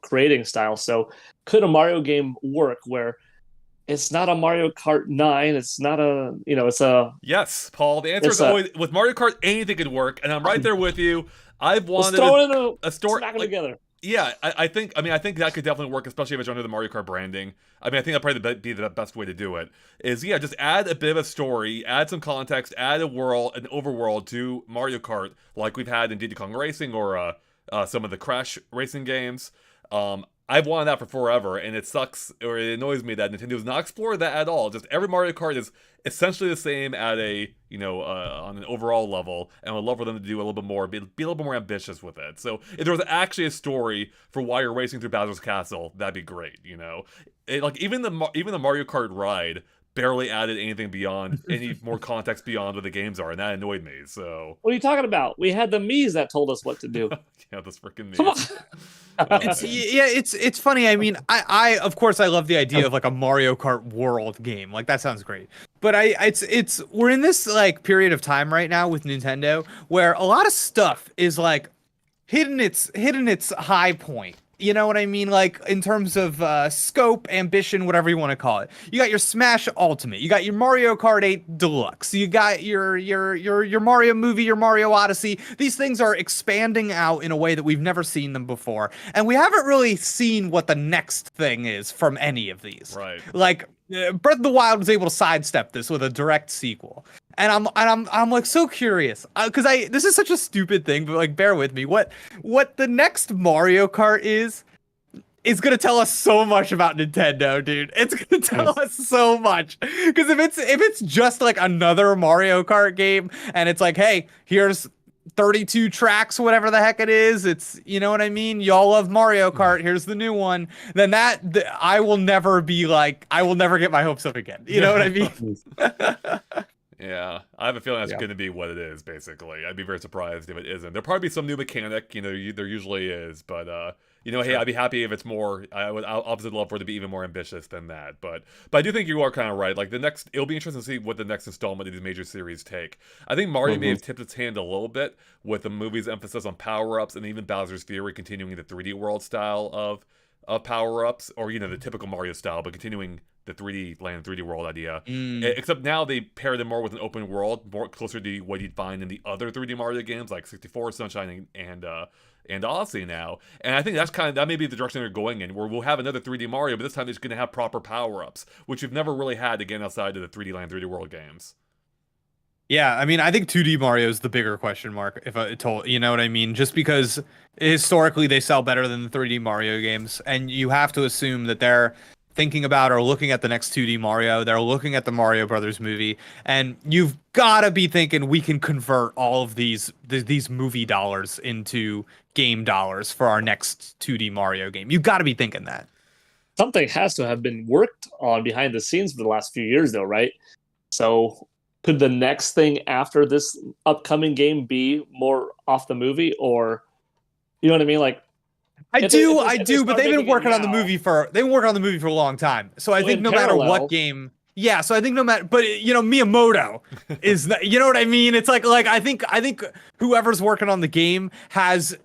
creating style. So could a Mario game work where it's not a Mario Kart 9, it's not a, it's a... Yes, Paul, the answer is always, with Mario Kart, anything could work, and I'm right there with you. I've wanted a story, smack it together. Yeah, I think that could definitely work, especially if it's under the Mario Kart branding. I mean, I think that'd probably be the best way to do it. Is just add a bit of a story, add some context, add an overworld to Mario Kart, like we've had in Diddy Kong Racing or some of the Crash racing games. I've wanted that for forever, and it sucks, or it annoys me that Nintendo's not explored that at all. Just every Mario Kart is essentially the same at a, on an overall level, and I would love for them to do a little bit more, be a little bit more ambitious with it. So if there was actually a story for why you're racing through Bowser's Castle, that'd be great, even the Mario Kart ride barely added anything beyond any more context beyond what the games are, and that annoyed me. So what are you talking about? We had the Miis that told us what to do. Yeah, those freaking Miis. It's funny. I mean, I of course I love the idea of like a Mario Kart world game. Like that sounds great. But we're in this like period of time right now with Nintendo where a lot of stuff is like hitting its high point. You know what I mean? Like in terms of scope, ambition, whatever you want to call it. You got your Smash Ultimate. You got your Mario Kart 8 Deluxe. You got your Mario movie, your Mario Odyssey. These things are expanding out in a way that we've never seen them before, and we haven't really seen what the next thing is from any of these. Right. Like Breath of the Wild was able to sidestep this with a direct sequel. And I'm like so curious because this is such a stupid thing, but like bear with me. What the next Mario Kart is gonna tell us so much about Nintendo, dude. It's gonna tell us so much. Because if it's just like another Mario Kart game and it's like, hey, here's 32 tracks, whatever the heck it is, it's, you know what I mean? Y'all love Mario Kart, here's the new one. Then I will never get my hopes up again. You know what I mean? Yeah, I have a feeling that's going to be what it is, basically. I'd be very surprised if it isn't. There'll probably be some new mechanic, there usually is, but, hey, I'd be happy if it's more, I'll obviously love for it to be even more ambitious than that, but I do think you are kind of right. Like, it'll be interesting to see what the next installment of these major series take. I think Mario may have tipped its hand a little bit with the movie's emphasis on power-ups and even Bowser's Fury continuing the 3D world style of power-ups, or, the typical Mario style, but continuing the 3D land, 3D world idea. Except now they pair them more with an open world, more closer to what you'd find in the other 3D Mario games like 64, Sunshine, and Odyssey now. And I think that may be the direction they're going in, where we'll have another 3D Mario, but this time it's going to have proper power-ups, which you've never really had again outside of the 3D land, 3D world games. Yeah, I mean, I think 2D Mario is the bigger question mark, if I told, you know what I mean? Just because historically they sell better than the 3D Mario games, and you have to assume that they're thinking about or looking at the next 2D Mario, they're looking at the Mario Brothers movie, and you've got to be thinking we can convert all of these movie dollars into game dollars for our next 2D Mario game. You've got to be thinking that. Something has to have been worked on behind the scenes for the last few years, though, right? So could the next thing after this upcoming game be more off the movie, or, you know what I mean? Like, I do, but they've been working on the movie for a long time. So I think no matter what game, Yeah, so I think no matter, but Miyamoto is, you know what I mean? It's like I think whoever's working on the game has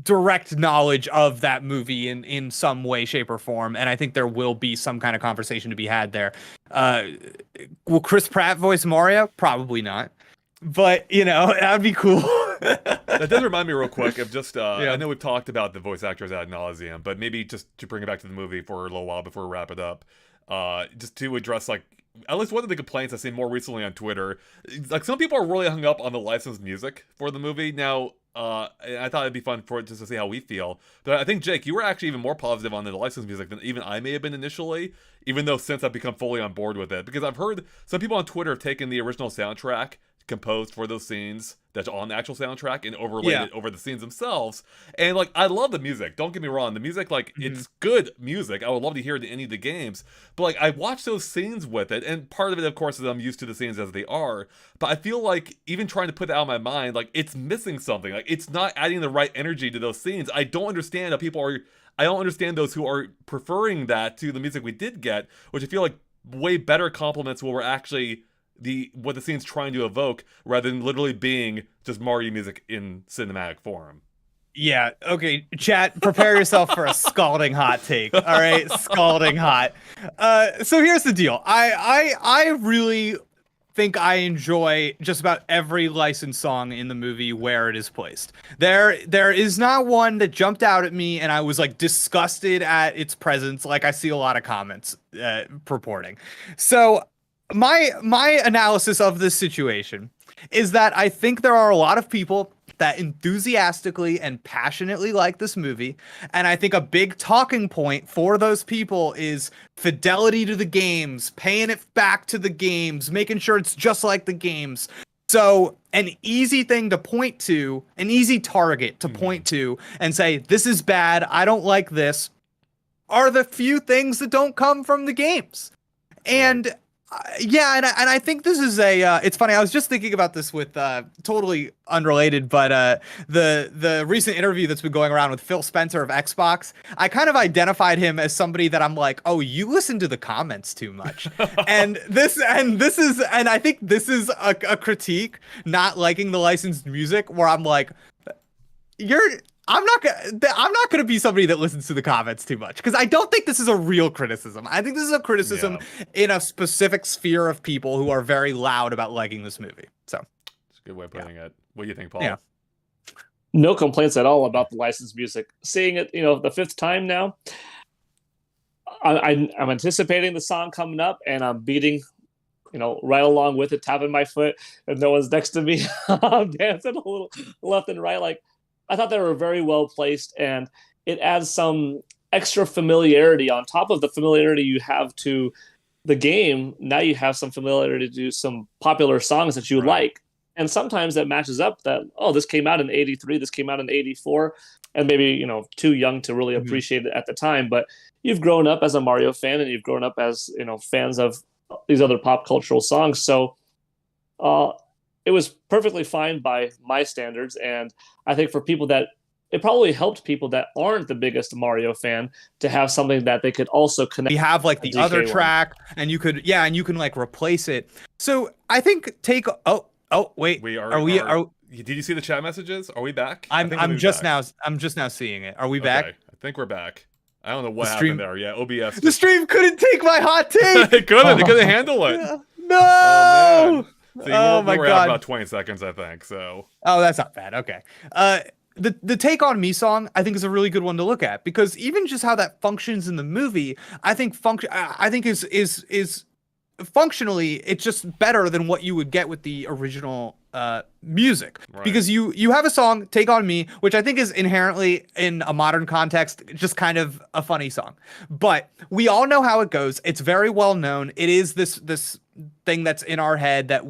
direct knowledge of that movie in some way, shape, or form, and I think there will be some kind of conversation to be had there. Will Chris Pratt voice Mario? Probably not, but that'd be cool. That does remind me real quick of just, Yeah. I know we've talked about the voice actors ad nauseum, but maybe just to bring it back to the movie for a little while before we wrap it up, just to address, like, at least one of the complaints I've seen more recently on Twitter, like, some people are really hung up on the licensed music for the movie. Now, I thought it'd be fun for it just to see how we feel. But I think, Jake, you were actually even more positive on the licensed music than even I may have been initially, even though since I've become fully on board with it. Because I've heard some people on Twitter have taken the original soundtrack composed for those scenes that's on the actual soundtrack and overlaid it over the scenes themselves. And, like, I love the music. Don't get me wrong. The music, like, it's good music. I would love to hear it in any of the games. But, like, I watched those scenes with it, and part of it, of course, is I'm used to the scenes as they are. But I feel like even trying to put that out of my mind, like, it's missing something. Like, it's not adding the right energy to those scenes. I don't understand how people are... I don't understand those who are preferring that to the music we did get, which I feel like way better complements what we're actually... what the scene's trying to evoke, rather than literally being just Mario music in cinematic form. Yeah, okay, chat, prepare yourself for a scalding hot take. All right, scalding hot. So here's the deal. I really think I enjoy just about every licensed song in the movie where it is placed. There is not one that jumped out at me and I was like disgusted at its presence, like I see a lot of comments purporting. So my analysis of this situation is that I think there are a lot of people that enthusiastically and passionately like this movie, and I think a big talking point for those people is fidelity to the games, paying it back to the games, making sure it's just like the games. So an easy thing to point to, an easy target to point to and say, this is bad, I don't like this, are the few things that don't come from the games. And yeah, and I think this is it's funny, I was just thinking about this with totally unrelated, but the recent interview that's been going around with Phil Spencer of Xbox, I kind of identified him as somebody that I'm like, oh, you listen to the comments too much. and I think this is a critique, not liking the licensed music, where I'm like, I'm not gonna be somebody that listens to the comments too much, because I don't think this is a real criticism. I think this is a criticism in a specific sphere of people who are very loud about liking this movie. So it's a good way of putting it. What do you think, Paul? Yeah. No complaints at all about the licensed music. Seeing it, the fifth time now, I'm anticipating the song coming up, and I'm beating, right along with it, tapping my foot. If no one's next to me, I'm dancing a little left and right. Like, I thought they were very well placed, and it adds some extra familiarity on top of the familiarity you have to the game. Now you have some familiarity to some popular songs that you like. And sometimes that matches up that, oh, this came out in 83, this came out in 84, and maybe, too young to really appreciate it at the time. But you've grown up as a Mario fan, and you've grown up as, fans of these other pop cultural songs. So it was perfectly fine by my standards. And I think for people that, it probably helped people that aren't the biggest Mario fan to have something that they could also connect. We have like the other track, and you could, and you can like replace it. So I think wait, did you see the chat messages? Are we back? I'm just now seeing it. Are we back? I think we're back. I don't know what happened there. Yeah, OBS. The stream couldn't take my hot take. It couldn't handle it. No. Oh, man. So my we're God. at about 20 seconds, I think. So. Oh, that's not bad. Okay. The Take On Me song, I think, is a really good one to look at, because even just how that functions in the movie, I think is functionally, it's just better than what you would get with the original music. Right. Because you have a song, Take On Me, which I think is inherently, in a modern context, just kind of a funny song. But we all know how it goes. It's very well known. It is this thing that's in our head that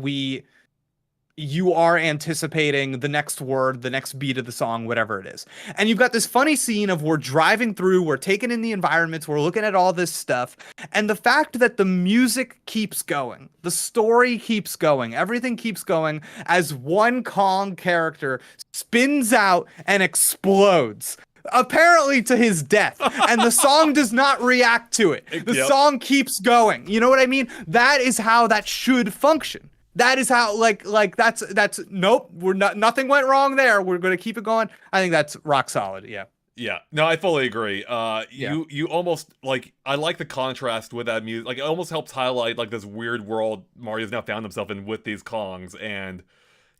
you are anticipating the next word, the next beat of the song, whatever it is. And you've got this funny scene of we're driving through, we're taking in the environments, we're looking at all this stuff. And the fact that the music keeps going, the story keeps going, everything keeps going as one Kong character spins out and explodes. apparently to his death, and the song does not react to it. The song keeps going. You know what I mean? That is how that should function. That is how like that's nope. We're not, nothing went wrong there. We're gonna keep it going. I think that's rock solid. Yeah. Yeah, no, I fully agree. You almost like, I like the contrast with that music. Like, it almost helps highlight like this weird world Mario's now found himself in with these Kongs, and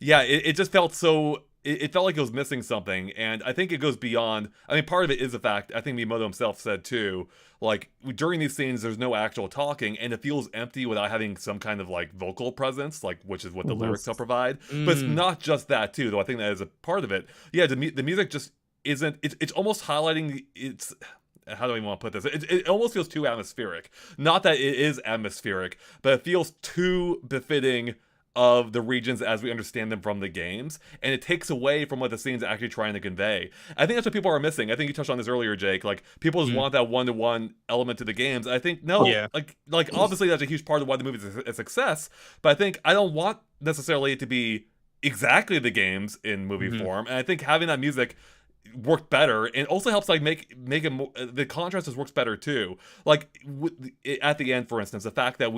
yeah, it just felt so. It felt like it was missing something, and I think it goes beyond. I mean, part of it is the fact, I think Miyamoto himself said too, like, during these scenes, there's no actual talking, and it feels empty without having some kind of like vocal presence, like, which is what the lyrics help provide. But it's not just that too, though. I think that is a part of it. Yeah, the music just isn't. It's almost highlighting. It's, how do I even want to put this? It almost feels too atmospheric. Not that it is atmospheric, but it feels too befitting of the regions as we understand them from the games, and it takes away from what the scene's actually trying to convey. I think that's what people are missing. I think you touched on this earlier, Jake. Like, people just want that one-to-one element to the games. I think no, like obviously that's a huge part of why the movie's a success, but I think I don't want necessarily it to be exactly the games in movie form, and I think having that music worked better, and also helps like make it more, the contrast just works better too. Like at the end, for instance, the fact that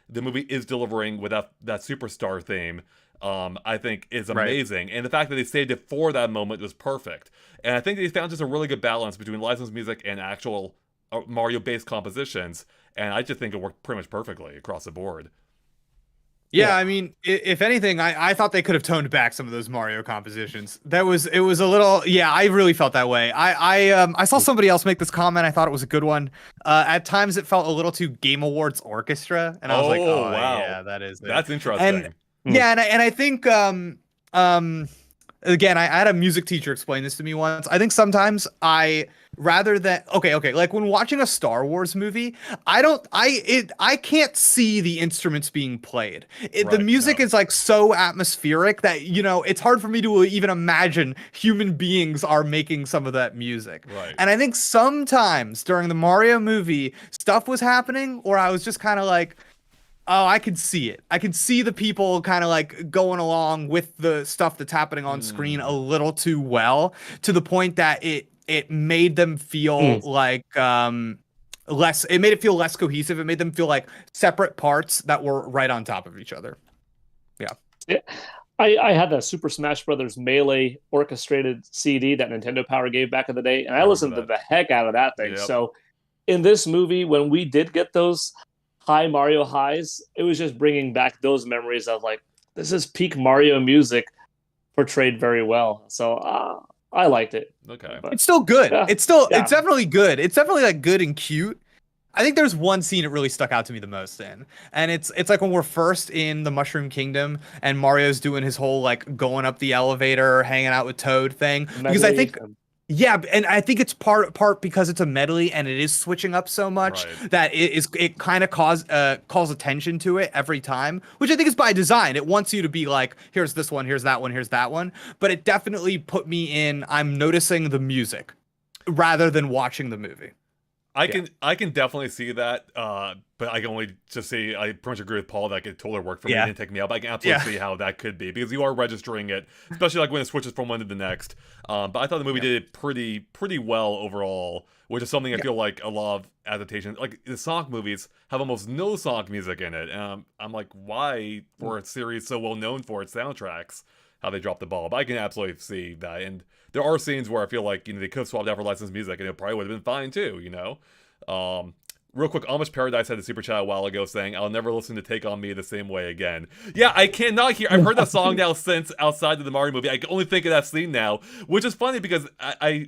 the movie is delivering with that superstar theme, I think is amazing, and the fact that they saved it for that moment was perfect. And I think they found just a really good balance between licensed music and actual Mario-based compositions, and I just think it worked pretty much perfectly across the board. Yeah, I mean, if anything, I thought they could have toned back some of those Mario compositions. It was a little, yeah, I really felt that way. I saw somebody else make this comment. I thought it was a good one. At times, it felt a little too Game Awards orchestra, and I was like, oh wow, yeah, that's interesting. And yeah, and I think again, I had a music teacher explain this to me once. I think sometimes rather than like when watching a Star Wars movie, I can't see the instruments being played. The music is like so atmospheric that, you know, it's hard for me to even imagine human beings are making some of that music. Right. And I think sometimes during the Mario movie, stuff was happening where I was just kind of like, oh, I could see it. I could see the people kind of like going along with the stuff that's happening on screen a little too well, to the point that it made them feel like it made it feel less cohesive. It made them feel like separate parts that were right on top of each other. Yeah. I had that Super Smash Brothers Melee orchestrated CD that Nintendo Power gave back in the day, and I listened to the heck out of that thing. Yep. So in this movie, when we did get those high Mario highs, it was just bringing back those memories of like, this is peak Mario music portrayed very well. So I liked it. Okay. But it's still good. Yeah. It's definitely good. It's definitely like good and cute. I think there's one scene that really stuck out to me the most in, and it's like when we're first in the Mushroom Kingdom and Mario's doing his whole like going up the elevator, hanging out with Toad thing. Because I think yeah, and I think it's part because it's a medley and it is switching up so much that it kind of calls attention to it every time, which I think is by design. It wants you to be like, here's this one, here's that one, here's that one. But it definitely put me in, I'm noticing the music rather than watching the movie. I can definitely see that, but I can only just say I pretty much agree with Paul that it totally worked for me. It didn't take me out, but I can absolutely see how that could be, because you are registering it, especially like when it switches from one to the next. But I thought the movie did it pretty well overall, which is something I feel like a lot of adaptations, like the Sonic movies, have almost no Sonic music in it. And I'm like, why, for a series so well known for its soundtracks, how they dropped the ball? But I can absolutely see that, and there are scenes where I feel like, you know, they could have swapped out for licensed music, and it probably would have been fine too, you know. Real quick, Amish Paradise had a super chat a while ago saying, "I'll never listen to Take On Me the same way again." Yeah, I cannot hear. I've heard that song now since outside of the Mario movie. I can only think of that scene now, which is funny because I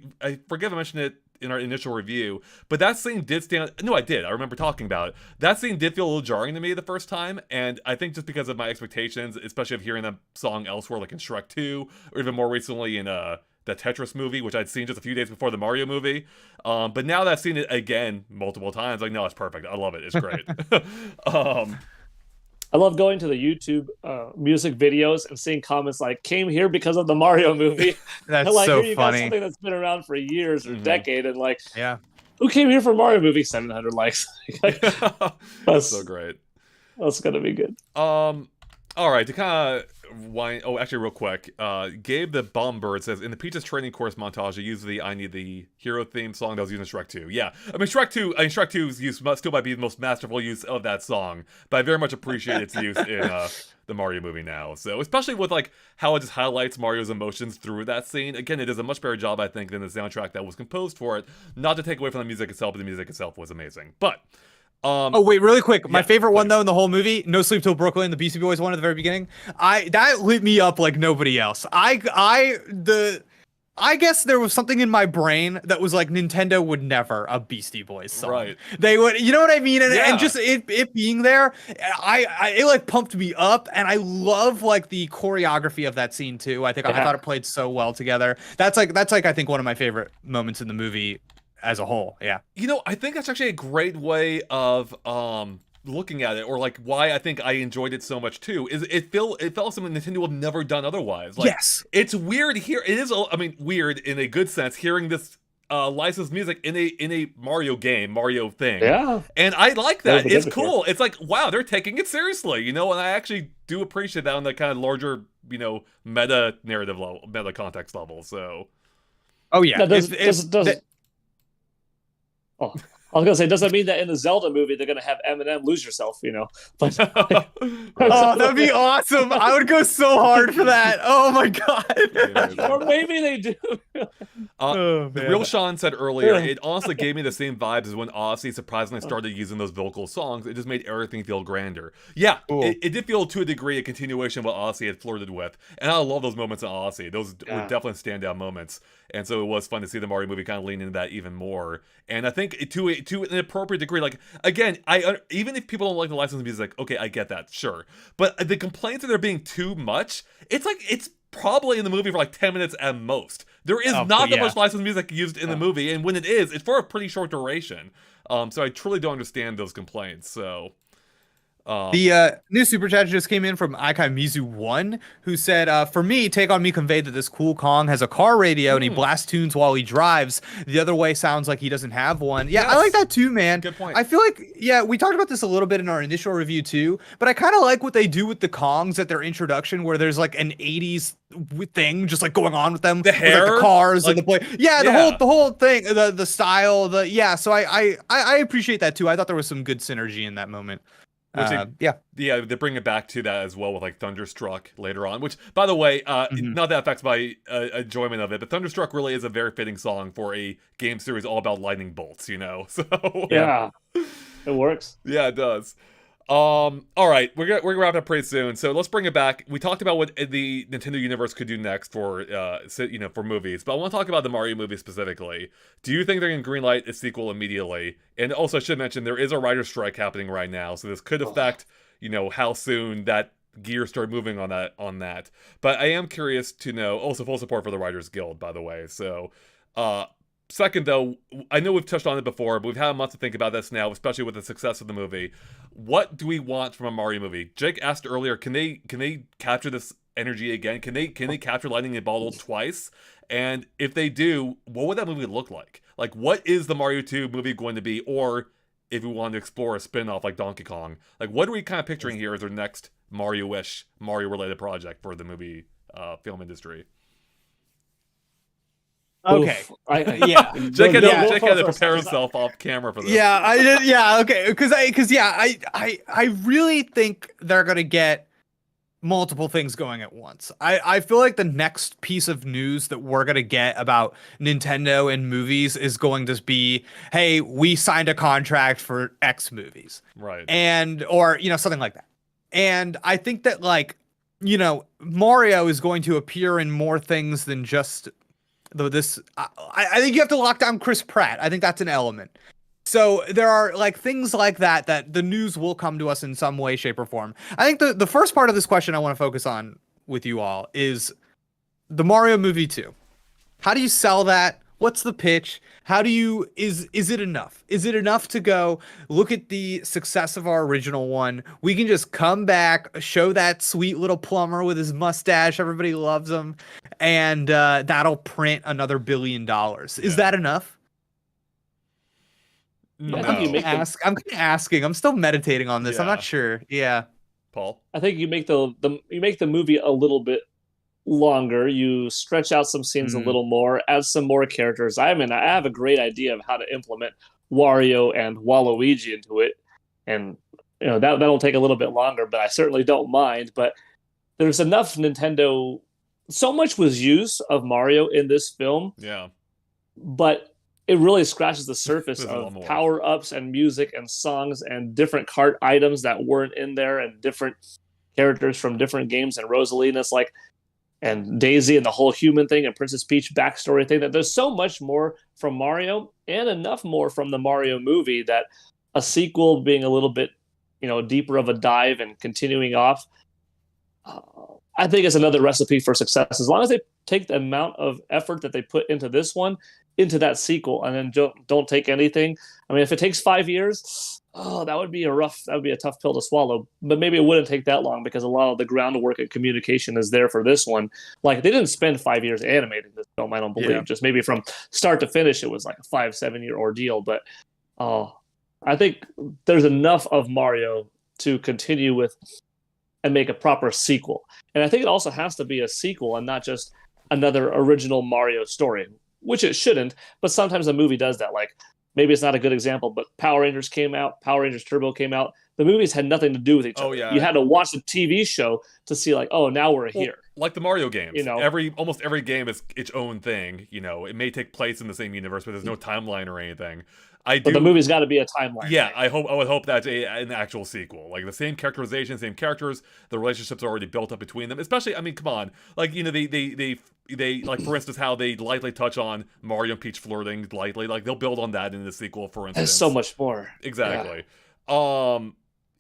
forget I mentioned it in our initial review, but that scene did stand. No, I did. I remember talking about it. That scene did feel a little jarring to me the first time, and I think just because of my expectations, especially of hearing that song elsewhere, like in Shrek 2, or even more recently in the Tetris movie, which I'd seen just a few days before the Mario movie. But now that I've seen it again multiple times, like, no, it's perfect. I love it. It's great. I love going to the YouTube music videos and seeing comments like, came here because of the Mario movie. That's like, so here you funny. got something that's been around for years or decade, and like, yeah, who came here for Mario movie? 700 likes. That's so great. That's gonna be good. All right, to kind of why? Oh, actually, real quick. Gabe the Bombird says in the Peach's training course montage, they use the "I Need the Hero" theme song that was used in Shrek 2. Yeah, I mean Shrek 2's use still might be the most masterful use of that song, but I very much appreciate its use in the Mario movie now. So especially with like how it just highlights Mario's emotions through that scene. Again, it does a much better job, I think, than the soundtrack that was composed for it. Not to take away from the music itself, but the music itself was amazing. But oh wait, really quick. My favorite one please. though in the whole movie, "No Sleep Till Brooklyn," the Beastie Boys one at the very beginning. That lit me up like nobody else. I guess there was something in my brain that was like Nintendo would never a Beastie Boys song. Right. They would, you know what I mean? And, Yeah. and just it being there, it like pumped me up, and I love like the choreography of that scene too. I thought it played so well together. That's like I think one of my favorite moments in the movie as a whole. Yeah. You know, I think that's actually a great way of looking at it, or like why I think I enjoyed it so much too. Is it felt something Nintendo would never done otherwise. Like, Yes. it's weird here. It is, I mean, weird in a good sense hearing this licensed music in a Mario game, Mario thing. Yeah. And I like that. Never did It's before. cool. It's like, wow, they're taking it seriously, you know. And I actually do appreciate that on the kind of larger, you know, meta narrative level, meta context level. So. Oh yeah. Now, oh, I was gonna say, does that mean that in the Zelda movie they're gonna have Eminem "Lose Yourself"? You know, but Oh, that'd be awesome. I would go so hard for that. Oh my god. or maybe they do. Oh, The man. real Sean said earlier, Yeah. it honestly gave me the same vibes as when Odyssey surprisingly started using those vocal songs. It just made everything feel grander. Yeah, Cool. it did feel to a degree a continuation of what Odyssey had flirted with. And I love those moments in Odyssey. Those were definitely standout moments. And so it was fun to see the Mario movie kind of lean into that even more. And I think to an appropriate degree, like, again, even if people don't like the licensed music, okay, I get that, sure. But the complaints that they're being too much, it's like, it's probably in the movie for like 10 minutes at most. There is not that much licensed music used in the movie, and when it is, it's for a pretty short duration. So I truly don't understand those complaints. So the new super chat just came in from Ikai Mizu1, who said, for me, Take On Me conveyed that this cool Kong has a car radio and he blasts tunes while he drives. The other way sounds like he doesn't have one. Yeah, Yes. I like that too, man. Good point. I feel like, yeah, we talked about this a little bit in our initial review too, but I kind of like what they do with the Kongs at their introduction, where there's like an 80s thing just like going on with them. The with, like, hair? the cars, Like, and the play. Yeah, the whole thing, the style, so I appreciate that too. I thought there was some good synergy in that moment. Yeah, they bring it back to that as well with like Thunderstruck later on, which, by the way, not that affects my enjoyment of it, but Thunderstruck really is a very fitting song for a game series all about lightning bolts, you know. So Yeah, it works. yeah, it does. All right, we're gonna wrap it up pretty soon. So let's bring it back. We talked about what the Nintendo universe could do next for for movies, but I want to talk about the Mario movie specifically. Do you think they're gonna greenlight a sequel immediately? And also, I should mention there is a writer's strike happening right now, so this could affect how soon that gears start moving on that. But I am curious to know. Also, full support for the Writers Guild, by the way. So. Second, though, I know we've touched on it before, but we've had a month to think about this now, especially with the success of the movie. What do we want from a Mario movie? Jake asked earlier, can they capture this energy again? Can they capture lightning in a bottle twice? And if they do, what would that movie look like? Like, what is the Mario 2 movie going to be? Or if we wanted to explore a spin-off like Donkey Kong, like, what are we kind of picturing here as our next Mario-ish, Mario-related project for the movie film industry? Okay. Yeah. Jake had Jake to prepare himself off camera for this. Yeah, I did. Yeah, okay. Because I really think they're gonna get multiple things going at once. I feel like the next piece of news that we're gonna get about Nintendo and movies is going to be, hey, we signed a contract for X movies, Right. and or something like that. And I think that Mario is going to appear in more things than just. Though this, I think you have to lock down Chris Pratt. I think that's an element. So there are things like that the news will come to us in some way, shape, or form. I think the first part of this question I want to focus on with you all is the Mario movie 2. How do you sell that? What's the pitch? How do you is it enough? Is it enough to go look at the success of our original one? We can just come back, show that sweet little plumber with his mustache, everybody loves him, and that'll print another $1 billion. Is that enough? No. I think you make I'm asking. I'm still meditating on this. I'm Yeah. not sure. Yeah. Paul? I think you make the movie a little bit longer. You stretch out some scenes a little more, add some more characters. I have a great idea of how to implement Wario and Waluigi into it, and that'll take a little bit longer, but I certainly don't mind. But there's enough Nintendo. So much was used of Mario in this film, Yeah, but it really scratches the surface There's a lot of more. power-ups and music and songs and different cart items that weren't in there, and different characters from different games, and Rosalina's and Daisy and the whole human thing and Princess Peach backstory thing. That there's so much more from Mario, and enough more from the Mario movie, that a sequel being a little bit deeper of a dive and continuing off, I think it's another recipe for success. As long as they take the amount of effort that they put into this one into that sequel, and then don't take anything. I mean, if it takes 5 years, that would be a tough pill to swallow. But maybe it wouldn't take that long, because a lot of the groundwork and communication is there for this one. Like, they didn't spend 5 years animating this film, I don't believe. Yeah. Just maybe from start to finish, it was like a 5-7 year ordeal. But I think there's enough of Mario to continue with and make a proper sequel. And I think it also has to be a sequel and not just another original Mario story, which it shouldn't. But sometimes a movie does that. Like, maybe it's not a good example, but Power Rangers came out, Power Rangers Turbo came out. The movies had nothing to do with each other. Yeah. You had to watch the TV show to see, now we're here. Like the Mario games, You know? almost every game is its own thing. It may take place in the same universe, but there's no timeline or anything. But the movie's got to be a timeline. Yeah, thing. I would hope that's an actual sequel. Like, the same characterization, same characters, the relationships are already built up between them. Especially, I mean, come on, they like, for instance, how they lightly touch on Mario and Peach flirting lightly. Like, they'll build on that in the sequel, for instance. There's so much more. Exactly.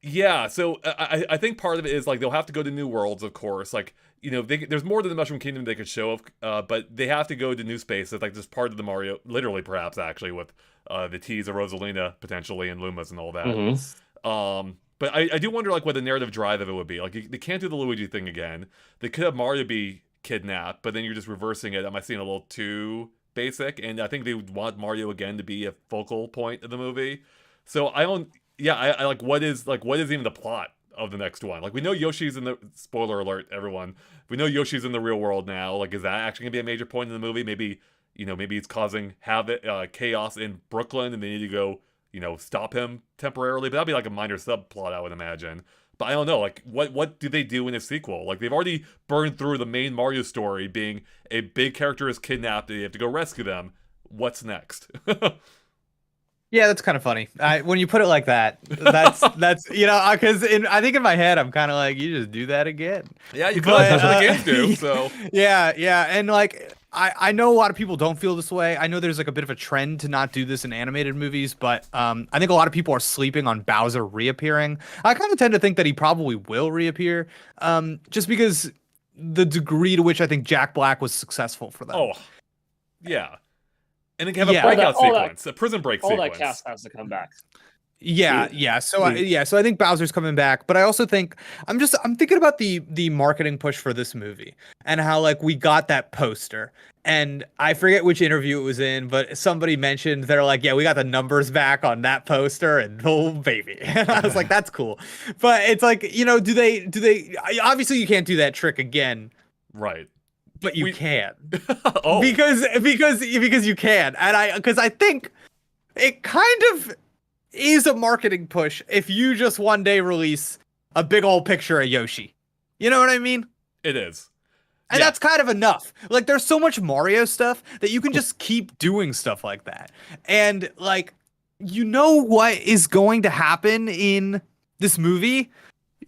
Yeah. So I think part of it is, like, they'll have to go to new worlds, of course. Like, there's more to the Mushroom Kingdom they could show, but they have to go to new spaces, like just part of the Mario, literally, perhaps, actually, with the tease of Rosalina potentially and Lumas and all that. Mm-hmm. But I do wonder, like, what the narrative drive of it would be. Like, they can't do the Luigi thing again. They could have Mario be kidnapped, but then you're just reversing it. Am I seeing a little too basic? And I think they would want Mario again to be a focal point of the movie. So I don't. Yeah, I like, what is even the plot of the next one? Like, we know Yoshi's in the, spoiler alert, everyone. We know Yoshi's in the real world now. Like, is that actually gonna be a major point in the movie? Maybe it's causing havoc, chaos in Brooklyn, and they need to go, stop him temporarily. But that'd be like a minor subplot, I would imagine. But I don't know, like, what do they do in a sequel? Like, they've already burned through the main Mario story, being a big character is kidnapped, and you have to go rescue them. What's next? Yeah, that's kind of funny. When you put it like that, that's because I think in my head I'm kind of like, you just do that again. Yeah, you could. That's what the games do. So yeah, and like I know a lot of people don't feel this way. I know there's like a bit of a trend to not do this in animated movies, but I think a lot of people are sleeping on Bowser reappearing. I kind of tend to think that he probably will reappear, just because the degree to which I think Jack Black was successful for them. Oh, yeah. And they can have a breakout sequence, a prison break sequence. All that cast has to come back. Yeah. So I think Bowser's coming back, but I also think I'm thinking about the marketing push for this movie and how, like, we got that poster, and I forget which interview it was in, but somebody mentioned, they're like, yeah, we got the numbers back on that poster, and oh baby, and I was like, that's cool. But it's like, do they obviously you can't do that trick again, right? But you can. Oh. because you can, and because I think it kind of is a marketing push if you just one day release a big old picture of Yoshi. You know what I mean? It is. And that's kind of enough. Like, there's so much Mario stuff that you can just keep doing stuff like that. And, like, what is going to happen in this movie?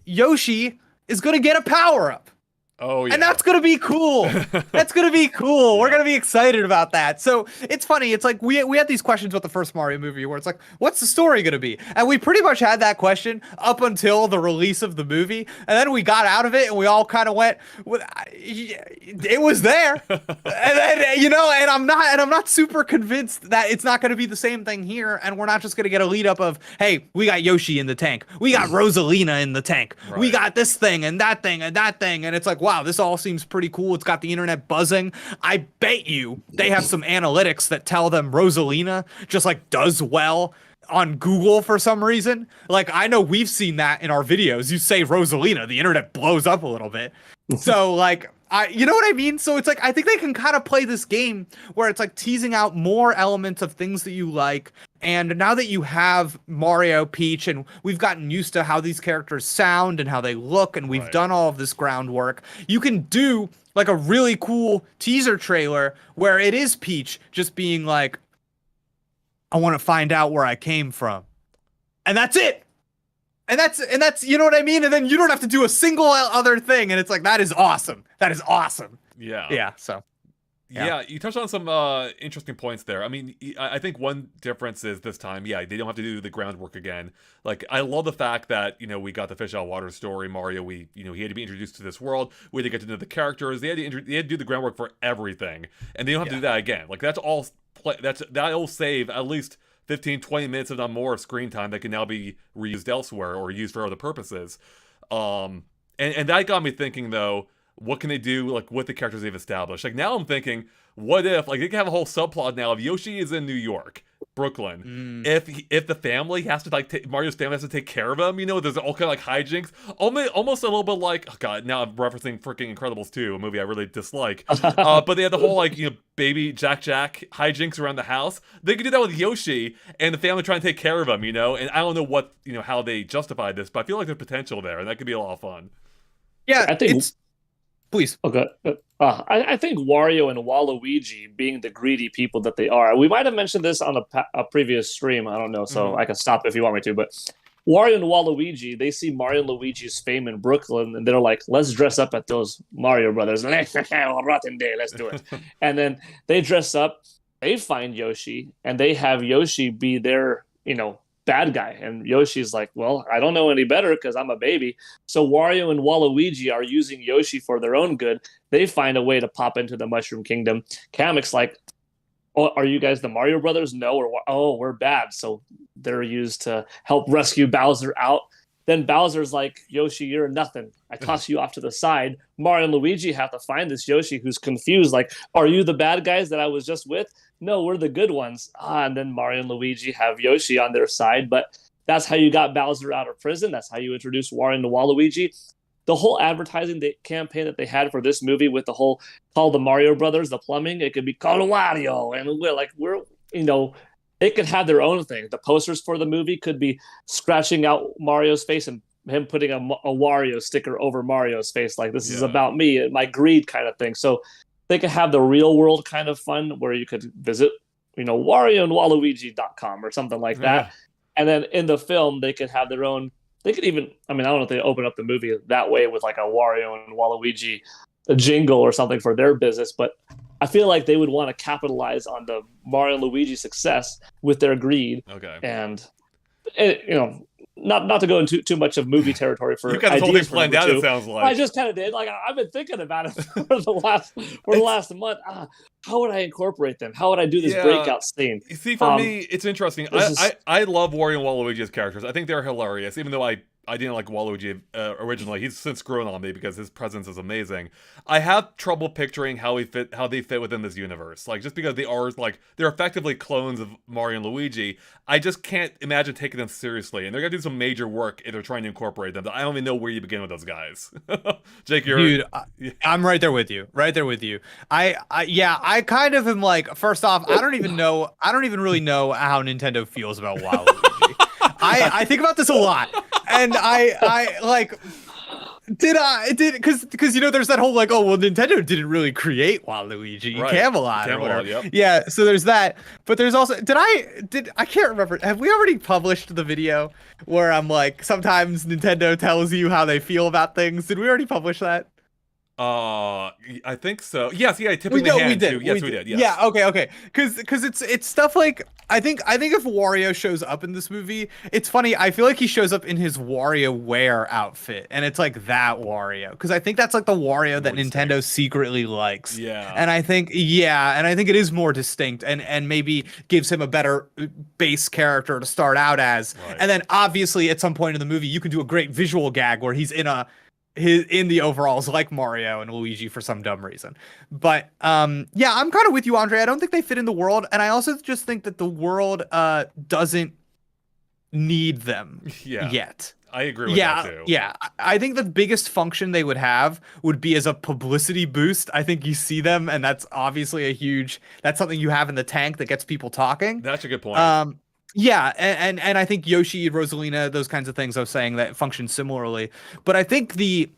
Yoshi is going to get a power-up. Oh, yeah. And that's going to be cool. That's going to be cool. We're going to be excited about that. So it's funny. It's like we had these questions with the first Mario movie where it's like, what's the story going to be? And we pretty much had that question up until the release of the movie. And then we got out of it and we all kind of went, it was there. And then, and I'm not super convinced that it's not going to be the same thing here. And we're not just going to get a lead up of, hey, we got Yoshi in the tank. We got Rosalina in the tank. Right. We got this thing and that thing and that thing. And it's like, wow, this all seems pretty cool. It's got the internet buzzing. I bet you they have some analytics that tell them Rosalina just, like, does well on Google for some reason. Like, I know we've seen that in our videos. You say Rosalina, the internet blows up a little bit. So like, you know what I mean? So it's like, I think they can kind of play this game where it's like teasing out more elements of things that you like. And now that you have Mario, Peach, and we've gotten used to how these characters sound and how they look, and we've done all of this groundwork, you can do like a really cool teaser trailer where it is Peach just being like, I want to find out where I came from. And that's it. And that's, you know what I mean? And then you don't have to do a single other thing. And it's like, that is awesome. That is awesome. Yeah. Yeah. So. Yeah, you touched on some interesting points there. I mean, I think one difference is this time, they don't have to do the groundwork again. Like, I love the fact that, we got the fish out of water story. Mario, he had to be introduced to this world. We had to get to know the characters. They had to do the groundwork for everything. And they don't have to do that again. Like, that'll save at least 15, 20 minutes, if not more, of screen time that can now be reused elsewhere or used for other purposes. And that got me thinking, though, what can they do, like, with the characters they've established? Like, now I'm thinking, what if, like, they can have a whole subplot now of Yoshi is in New York, Brooklyn. If the family has to, like, Mario's family has to take care of him, there's all kind of, like, hijinks. Almost a little bit like, oh, God, now I'm referencing freaking Incredibles 2, a movie I really dislike. But they had the whole, like, baby Jack hijinks around the house. They could do that with Yoshi and the family trying to take care of him, and I don't know what, how they justify this, but I feel like there's potential there, and that could be a lot of fun. Yeah, I think... Please. Okay. I think Wario and Waluigi, being the greedy people that they are, we might have mentioned this on a previous stream. I don't know, so I can stop if you want me to. But Wario and Waluigi, they see Mario and Luigi's fame in Brooklyn, and they're like, let's dress up at those Mario brothers. Rotten day, let's do it. And then they dress up, they find Yoshi, and they have Yoshi be their, bad guy. And Yoshi's like, well, I don't know any better because I'm a baby. So Wario and Waluigi are using Yoshi for their own good. They find a way to pop into the Mushroom Kingdom. Kamek's like, oh, are you guys the Mario Brothers? No, we're bad. So they're used to help rescue Bowser out. Then Bowser's like, Yoshi, you're nothing. I toss you off to the side. Mario and Luigi have to find this Yoshi who's confused. Like, are you the bad guys that I was just with? No, we're the good ones. And then Mario and Luigi have Yoshi on their side. But that's how you got Bowser out of prison. That's how you introduced Wario and Waluigi. The whole advertising campaign that they had for this movie with the whole call the Mario Brothers, the plumbing, it could be called Wario. And it could have their own thing. The posters for the movie could be scratching out Mario's face and him putting a Wario sticker over Mario's face. Like, this is about me, my greed kind of thing. So they could have the real world kind of fun where you could visit, WarioandWaluigi.com or something like that. And then in the film, they could have their own, they could even, I don't know if they open up the movie that way with like a Wario and Waluigi jingle or something for their business, but I feel like they would want to capitalize on the Mario and Luigi success with their greed. Okay. And, not to go into too much of movie territory for you got this whole thing planned out, it sounds like. I just kind of did. Like, I've been thinking about it for the last month. How would I incorporate them? How would I do this breakout scene? You see, for me, it's interesting. I love Wario and Waluigi as characters. I think they're hilarious, even though I didn't like Waluigi originally. He's since grown on me because his presence is amazing. I have trouble picturing how they fit within this universe. Like, just because they are they're effectively clones of Mario and Luigi, I just can't imagine taking them seriously. And they're gonna do some major work if they're trying to incorporate them. I don't even know where you begin with those guys. Jake, I'm right there with you. Right there with you. I kind of am like, first off, I don't even really know how Nintendo feels about Waluigi. I think about this a lot. And I like, because there's that whole like, oh, well, Nintendo didn't really create Waluigi, right. Camelot, yep. Yeah, so there's that. But there's also, I can't remember, have we already published the video where I'm like, sometimes Nintendo tells you how they feel about things? Did we already publish that? I think so. Yes, tipping the hand too. Yes, we did. Yes. Yeah, okay. Because it's stuff like, I think if Wario shows up in this movie, it's funny. I feel like he shows up in his WarioWare outfit, and it's like that Wario. Because I think that's like the Wario that Nintendo secretly likes. Yeah. And I think it is more distinct, and maybe gives him a better base character to start out as. Right. And then obviously at some point in the movie, you can do a great visual gag where he's in the overalls like Mario and Luigi for some dumb reason. But I'm kind of with you, Andre. I don't think they fit in the world, and I also just think that the world doesn't need them Yeah, yet. I agree with that Yeah, too. yeah. I think the biggest function they would have would be as a publicity boost. I think you see them, and that's obviously that's something you have in the tank that gets people talking. That's a good point. Um, yeah, and I think Yoshi, Rosalina, those kinds of things I was saying that function similarly. But I think the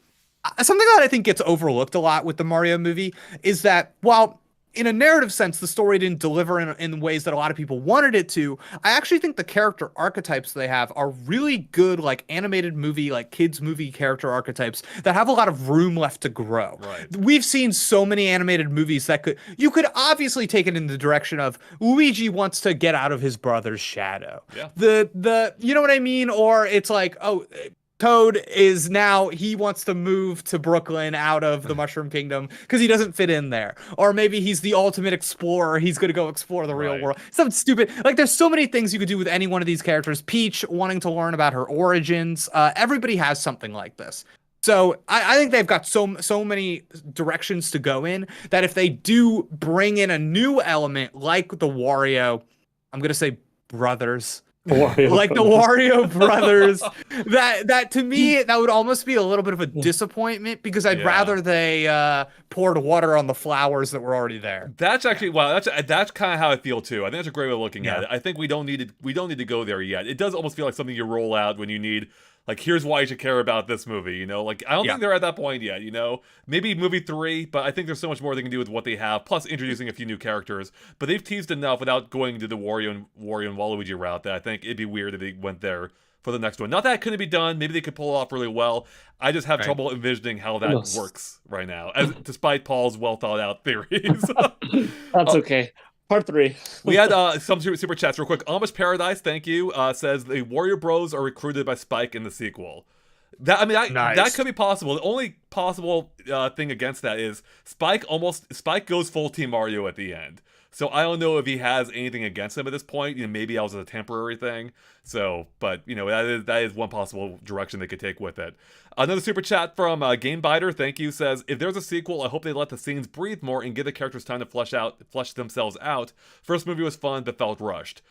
something that I think gets overlooked a lot with the Mario movie is that while in a narrative sense the story didn't deliver in ways that a lot of people wanted it to, I actually think the character archetypes they have are really good, like animated movie, like kids movie character archetypes that have a lot of room left to grow. Right. We've seen so many animated movies that you could obviously take it in the direction of Luigi wants to get out of his brother's shadow. Yeah. The you know what I mean? Or it's like, oh, Toad is now he wants to move to Brooklyn out of the Mushroom Kingdom because he doesn't fit in there. Or maybe he's the ultimate explorer. He's going to go explore the real world. Something stupid. Like there's so many things you could do with any one of these characters. Peach wanting to learn about her origins. Everybody has something like this. So I think they've got so many directions to go in that if they do bring in a new element like the Wario, I'm going to say brothers. Like the Wario brothers, that to me that would almost be a little bit of a disappointment because I'd rather they poured water on the flowers that were already there. That's actually that's kind of how I feel too. I think that's a great way of looking at it. I think we don't need to go there yet. It does almost feel like something you roll out when you need, like, here's why you should care about this movie, you know? Like, I don't think they're at that point yet, you know? Maybe movie 3, but I think there's so much more they can do with what they have, plus introducing a few new characters. But they've teased enough without going to the Wario and Waluigi route that I think it'd be weird if they went there for the next one. Not that it couldn't be done. Maybe they could pull it off really well. I just have trouble envisioning how that works right now, despite Paul's well-thought-out theories. That's okay. Part 3. We had some super chats real quick. Amish Paradise, thank you, says the Warrior Bros are recruited by Spike in the sequel. That could be possible. The only possible thing against that is Spike goes full Team Mario at the end. So I don't know if he has anything against him at this point. You know, maybe that was a temporary thing. So, but you know, that is one possible direction they could take with it. Another super chat from GameBiter, thank you, says, if there's a sequel, I hope they let the scenes breathe more and give the characters time to flesh themselves out. First movie was fun, but felt rushed.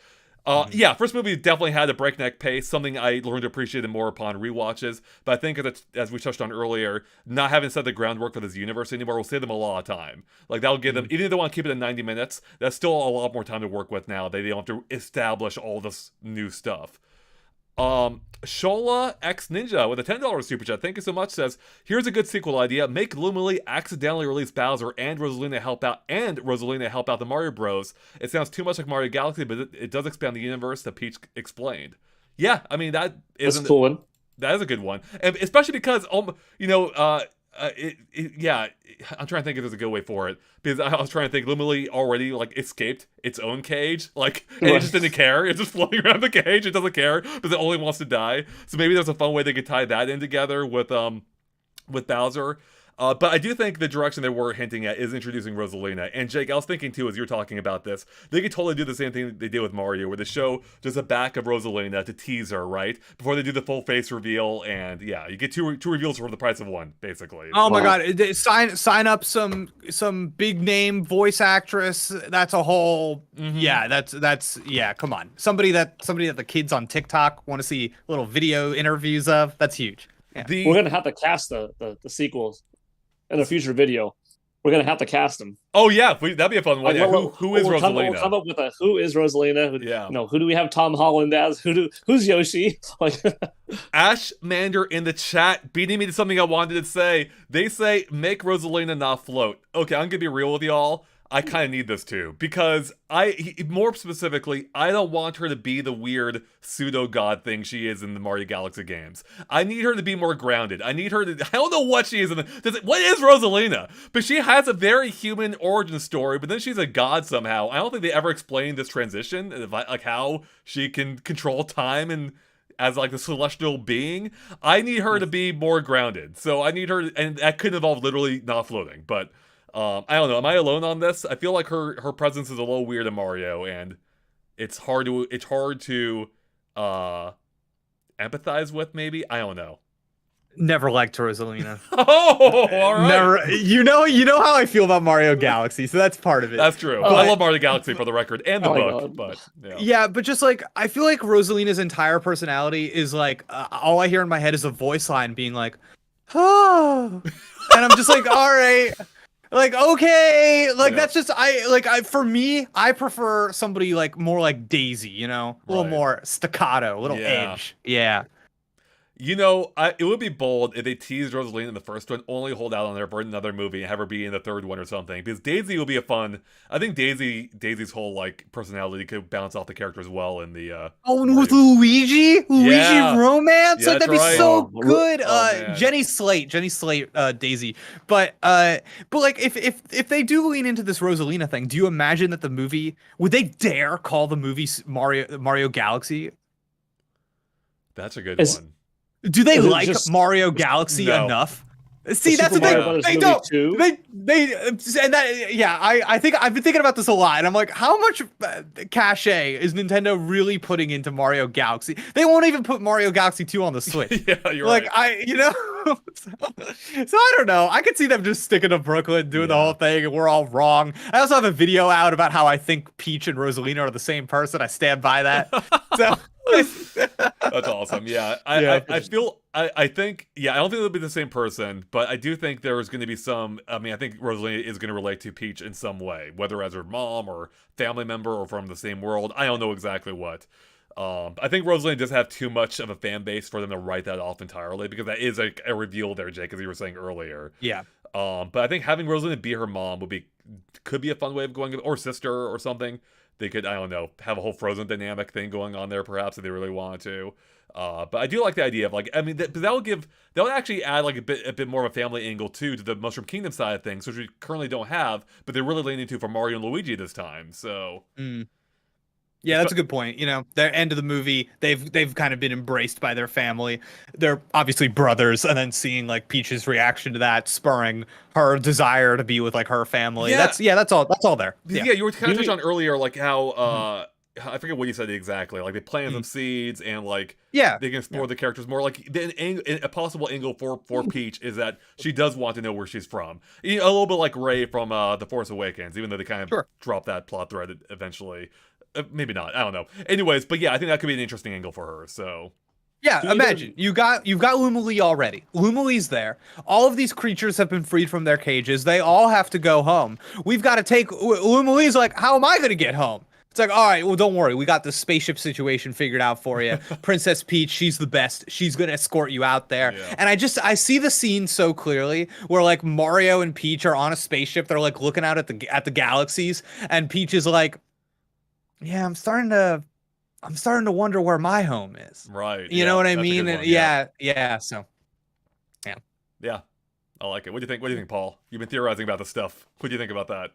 Yeah, first movie definitely had a breakneck pace, something I learned to appreciate more upon rewatches. But I think, as we touched on earlier, not having set the groundwork for this universe anymore will save them a lot of time. Like, that'll give them, even if they want to keep it at 90 minutes, that's still a lot more time to work with now. They don't have to establish all this new stuff. Shola X Ninja with a $10 super chat, thank you so much, says, here's a good sequel idea. Make Lumily accidentally release Bowser and Rosalina help out the Mario Bros. It sounds too much like Mario Galaxy, but it does expand the universe that Peach explained. Yeah, I mean, that's a cool one. That is a good one. And especially because, you know, I'm trying to think if there's a good way for it, because I was trying to think Lumily already like escaped its own cage, like, and it just didn't care. It's just floating around the cage. It doesn't care, but it only wants to die. So maybe there's a fun way they could tie that in together with Bowser. But I do think the direction they were hinting at is introducing Rosalina. And Jake, I was thinking too, as you were talking about this, they could totally do the same thing they did with Mario, where they show just a back of Rosalina to tease her, right? Before they do the full face reveal, and yeah, you get two reveals for the price of one, basically. Oh my god, sign up some big name voice actress. That's a whole that's come on. Somebody that the kids on TikTok want to see little video interviews of. That's huge. Yeah. We're gonna have to cast the sequels in a future video. We're gonna have to cast them. Oh yeah, that'd be a fun one. Yeah, who is Rosalina? We'll come up with who is Rosalina? Who do we have Tom Holland as? Who's Yoshi? Like Ash Mander in the chat beating me to something I wanted to say. They say make Rosalina not float. Okay, I'm gonna be real with y'all. I kind of need this too, because more specifically, I don't want her to be the weird pseudo-god thing she is in the Mario Galaxy games. I need her to be more grounded. I need her to, I don't know what she is what is Rosalina? But she has a very human origin story, but then she's a god somehow. I don't think they ever explained this transition, like how she can control time and as like the celestial being. I need her to be more grounded. So I need her, and that could involve literally not floating, but I don't know. Am I alone on this? I feel like her presence is a little weird in Mario, and it's hard to empathize with. Maybe, I don't know. Never liked Rosalina. Oh, all right. Never. You know how I feel about Mario Galaxy, so that's part of it. That's true. Oh, I love Mario Galaxy for the record and the Oh my book, God. but yeah. Yeah, but just like I feel like Rosalina's entire personality is like all I hear in my head is a voice line being like, "Oh," and I'm just like, "All right." Like, okay, like Yeah. that's just for me, I prefer somebody like more like Daisy, you know, a little Right. more staccato, a little Yeah. edge. Yeah. You know, it would be bold if they teased Rosalina in the first one, only hold out on her for another movie and have her be in the third one or something. Because Daisy will be a fun. I think Daisy's whole like personality could bounce off the character as well in the. Oh, and with Luigi Yeah. romance, Yeah, like that'd that's be right. so Oh, good. man. Jenny Slate, Daisy. But like if they do lean into this Rosalina thing, do you imagine that the movie would they dare call the movie Mario Galaxy? That's a good Is- one. Do they Is it like just- Mario Galaxy No. enough? See, The that's Super the Mario thing. Brothers They movie don't. too? They and that. Yeah, I think I've been thinking about this a lot, and I'm like, how much cachet is Nintendo really putting into Mario Galaxy? They won't even put Mario Galaxy 2 on the Switch. Yeah, you're Like right. so I don't know. I could see them just sticking to Brooklyn, doing the Yeah. whole thing, and we're all wrong. I also have a video out about how I think Peach and Rosalina are the same person. I stand by that. So. That's awesome. Yeah, Yeah. I think, yeah, I don't think they'll be the same person, but I do think there's going to be some. I mean, I think Rosalina is going to relate to Peach in some way, whether as her mom or family member or from the same world. I don't know exactly what. I think Rosalina does have too much of a fan base for them to write that off entirely, because that is a reveal there, Jake, as you were saying earlier. Yeah. But I think having Rosalina be her mom could be a fun way of going, or sister or something. They could, I don't know, have a whole Frozen dynamic thing going on there, perhaps, if they really wanted to. But I do like the idea of, like, I mean, that would actually add like a bit more of a family angle too to the Mushroom Kingdom side of things, which we currently don't have, but they're really leaning to for Mario and Luigi this time. So. Yeah, that's a good point. You know, their end of the movie, they've kind of been embraced by their family. They're obviously brothers, and then seeing like Peach's reaction to that, spurring her desire to be with like her family. Yeah. That's all there. Yeah, you were kind of touching on earlier, like how I forget what you said exactly. Like they plant some seeds, and like Yeah. they can explore the characters more. Like a possible angle for Peach is that she does want to know where she's from. You know, a little bit like Rey from The Force Awakens, even though they kind of Sure. drop that plot thread eventually. Maybe not. I don't know. Anyways, but yeah, I think that could be an interesting angle for her. So. Yeah, Either- imagine you've got Lumali already. Lumali's there. All of these creatures have been freed from their cages. They all have to go home. We've got to take Lumali's like, how am I going to get home? It's like, all right, well, don't worry. We got the spaceship situation figured out for you. Princess Peach, she's the best. She's going to escort you out there. Yeah. And I see the scene so clearly where like Mario and Peach are on a spaceship. They're like looking out at the galaxies, and Peach is like, yeah, I'm starting to wonder where my home is. Right. You know what I that's a good mean? one, Yeah. So, Yeah. I like it. What do you think, Paul? You've been theorizing about this stuff. What do you think about that?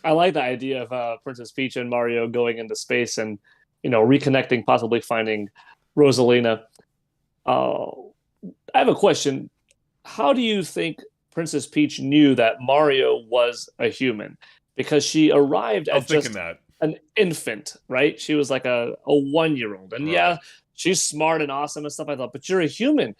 I like the idea of Princess Peach and Mario going into space and, reconnecting, possibly finding Rosalina. I have a question. How do you think Princess Peach knew that Mario was a human? Because she arrived I was as thinking just that. an infant, right? She was like a 1-year-old. And Right. yeah, she's smart and awesome and stuff like that, but you're a human.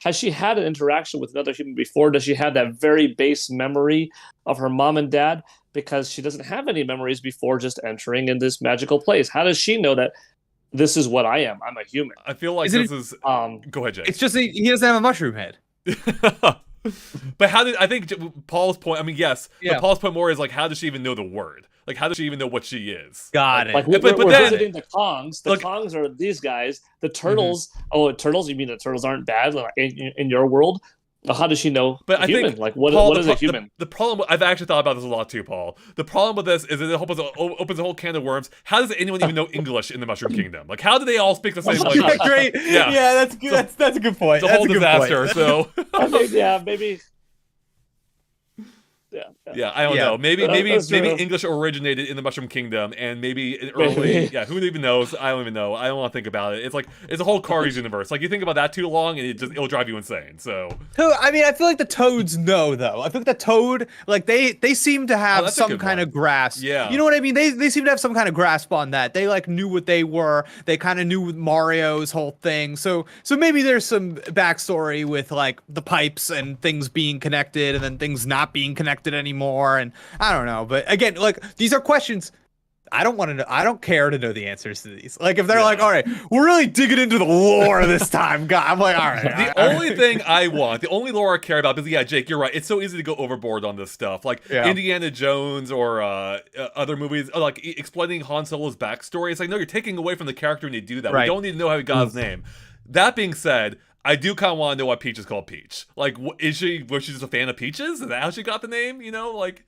Has she had an interaction with another human before? Does she have that very base memory of her mom and dad? Because she doesn't have any memories before just entering in this magical place. How does she know that this is what I am? I'm a human. I feel like Isn't this is. Um, Go ahead, Jake. it's just he doesn't have a mushroom head. But I think Paul's point, I mean, yes, Yeah. but Paul's point more is like, how does she even know the word? Like, how does she even know what she is? Got it. like But we're then- visiting the Kongs. The Look- Kongs are these guys. The turtles. Oh, turtles? You mean the turtles aren't bad like, in your world? Well, how does she know But a I human? think, Like, what Paul, is a human? The problem, I've actually thought about this a lot too, Paul. The problem with this is that it opens a whole can of worms. How does anyone even know English in the Mushroom Kingdom? Like, how do they all speak the same language? Yeah, great. Yeah. Yeah, that's good. That's a good point. It's a whole That's a good disaster. point. So, I think, yeah, maybe. Yeah, I don't Yeah. know. Maybe That's true. English originated in the Mushroom Kingdom, and maybe in early. Yeah, who even knows? I don't even know. I don't want to think about it. It's a whole Cars universe. Like you think about that too long, and it'll drive you insane. So. I mean, I feel like the Toads know though. I feel like the Toad, like they seem to have that's a some good kind one. of grasp. Yeah. You know what I mean? They seem to have some kind of grasp on that. They like knew what they were. They kind of knew Mario's whole thing. So maybe there's some backstory with like the pipes and things being connected and then things not being connected anymore. And I don't know. But again, like these are questions I don't want to know. I don't care to know the answers to these. Like if they're like, all right, we're really digging into the lore this time, God, I'm like, all right. The only thing I want, the only lore I care about, because yeah, Jake, you're right. It's so easy to go overboard on this stuff, like Indiana Jones or other movies, like explaining Han Solo's backstory. It's like, no, you're taking away from the character when you do that. We don't need to know how he got his name. That being said, I do kind of want to know why Peach is called Peach. Like, was she just a fan of peaches? Is that how she got the name? You know, like.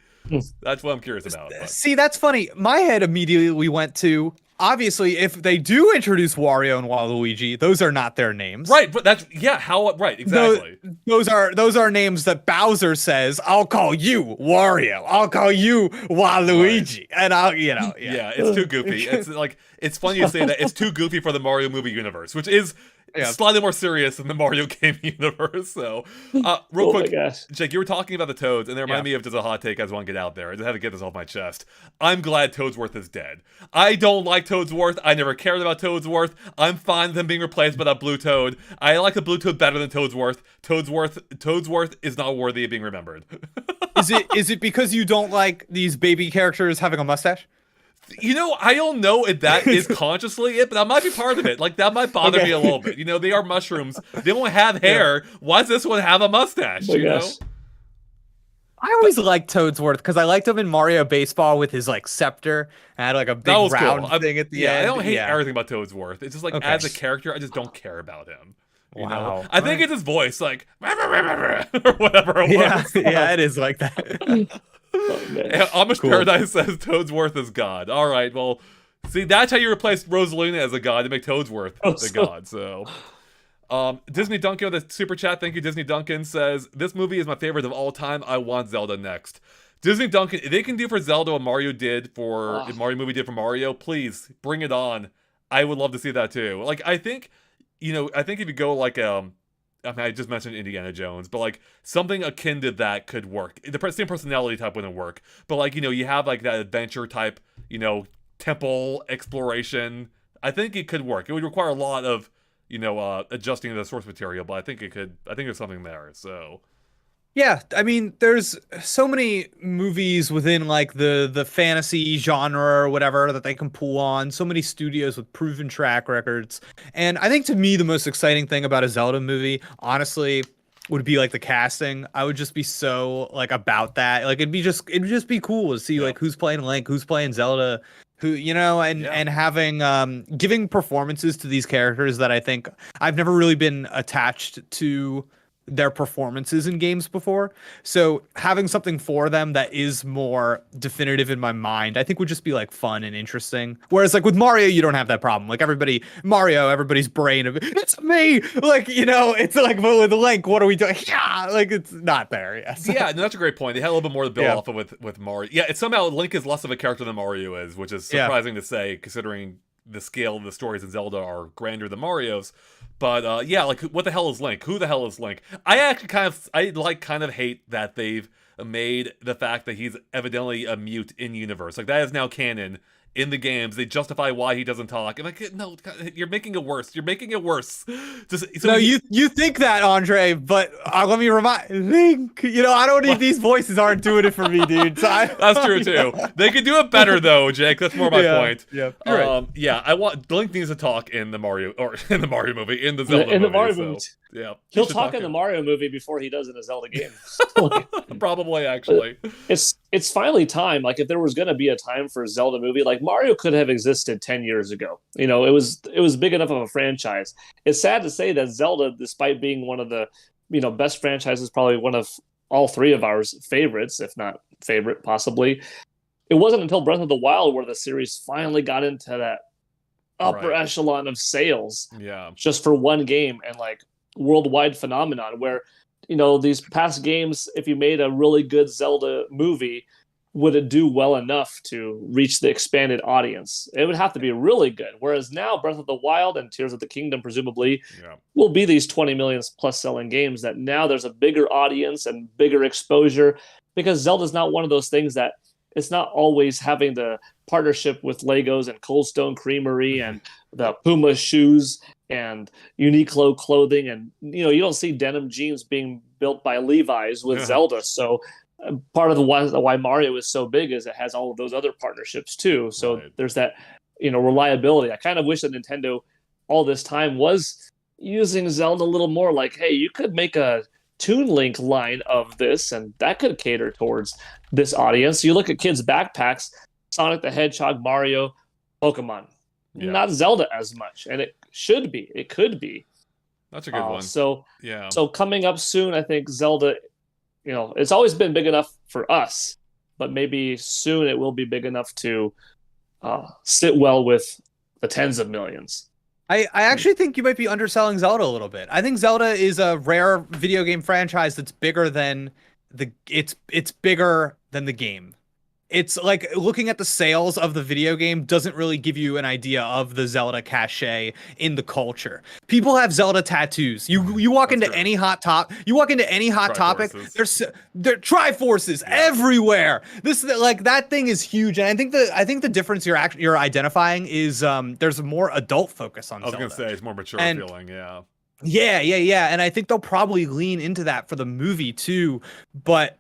That's what I'm curious about. But. See, that's funny. My head immediately went to, obviously, if they do introduce Wario and Waluigi, those are not their names. Right, but that's, right, exactly. Those are names that Bowser says, I'll call you Wario. I'll call you Waluigi. Right. And I'll, yeah, it's too goofy. It's like, it's funny you say that. It's too goofy for the Mario movie universe, which is slightly more serious than the Mario game universe. So, real quick, Jake, you were talking about the Toads, and it reminded me of just a hot take I just want to get out there. I just had to get this off my chest. I'm glad Toadsworth is dead. I don't like Toadsworth. I never cared about Toadsworth. I'm fine with him being replaced by that blue Toad. I like the blue Toad better than Toadsworth. Toadsworth is not worthy of being remembered. Is it because you don't like these baby characters having a mustache? You know, I don't know if that is consciously it, but that might be part of it. Like, that might bother me a little bit. You know, they are mushrooms. They don't have hair. Why does this one have a mustache, you know? I always liked Toadsworth because I liked him in Mario Baseball with his, like, scepter and had, like, a big round thing at the end. I don't hate everything about Toadsworth. It's just, like, as a character, I just don't care about him. You know? I think it's his voice, like, or whatever it was. Yeah, it is like that. Amish Paradise says Toadsworth is God. All right, well, see, that's how you replace Rosalina as a god to make Toadsworth the god. So, Disney Duncan with a super chat. Thank you, Disney Duncan says this movie is my favorite of all time. I want Zelda next. Disney Duncan, if they can do for Zelda what Mario did for Mario movie did for Mario, please bring it on. I would love to see that too. Like, I think if you go like I mean, I just mentioned Indiana Jones, but like something akin to that could work. The same personality type wouldn't work, but like, you have like that adventure type, temple exploration. I think it could work. It would require a lot of, adjusting the source material, but I think there's something there. So. Yeah, I mean, there's so many movies within like the fantasy genre or whatever that they can pull on. So many studios with proven track records. And I think to me, the most exciting thing about a Zelda movie, honestly, would be like the casting. I would just be so like about that. Like it'd just be cool to see like who's playing Link, who's playing Zelda, and having giving performances to these characters that I think I've never really been attached to their performances in games before. So having something for them that is more definitive in my mind, I think would just be like fun and interesting. Whereas like with Mario, you don't have that problem. Like everybody's brain of it's me. Like, it's like, but with Link, what are we doing? Yeah, like it's not there. Yes. Yeah, no, that's a great point. They had a little bit more to build off of with Mario. Yeah, it's somehow Link is less of a character than Mario is, which is surprising to say considering the scale of the stories in Zelda are grander than Mario's. But like, what the hell is Link? Who the hell is Link? I actually kind of hate that they've made the fact that he's evidently a mute in universe. Like, that is now canon in the games. They justify why he doesn't talk. I'm like, no, you're making it worse. You're making it worse. You think that, Andre, but let me remind Link. I don't need these voices aren't doing it for me, dude. So that's true too. They could do it better though, Jake. That's more my point. Yeah, you're right. I want Link needs to talk in the Mario movie, in the Zelda movie. In the Mario movie. Yeah, he'll talk in the Mario movie before he does in a Zelda game. Probably, actually. It's finally time. Like, if there was going to be a time for a Zelda movie, like Mario could have existed 10 years ago. It was big enough of a franchise. It's sad to say that Zelda, despite being one of the best franchises, probably one of all three of ours favorites, if not favorite, possibly. It wasn't until Breath of the Wild where the series finally got into that upper echelon of sales. Yeah, just for one game and like worldwide phenomenon where these past games, if you made a really good Zelda movie, would it do well enough to reach the expanded audience? It would have to be really good. Whereas now, Breath of the Wild and Tears of the Kingdom presumably will be these 20 million plus selling games that now there's a bigger audience and bigger exposure, because Zelda's not one of those things that it's not always having the partnership with Legos and Cold Stone Creamery and the Puma shoes and Uniqlo clothing, and you don't see denim jeans being built by Levi's with Zelda. So part of the why Mario is so big is it has all of those other partnerships too. So there's that reliability. I kind of wish that Nintendo all this time was using Zelda a little more. Like, hey, you could make a Toon Link line of this, and that could cater towards this audience. You look at kids' backpacks, Sonic the Hedgehog, Mario, Pokemon. Not Zelda as much, and it should be. It could be. That's a good one. So coming up soon, I think Zelda, it's always been big enough for us, but maybe soon it will be big enough to sit well with the tens of millions. I actually think you might be underselling Zelda a little bit. I think Zelda is a rare video game franchise that's bigger than it's bigger than the game. It's like looking at the sales of the video game doesn't really give you an idea of the Zelda cachet in the culture. People have Zelda tattoos. You walk into any hot topic, there's Triforces everywhere. That thing is huge, and I think the difference you're identifying is there's a more adult focus on Zelda. I was gonna say it's more mature feeling, Yeah, and I think they'll probably lean into that for the movie too. But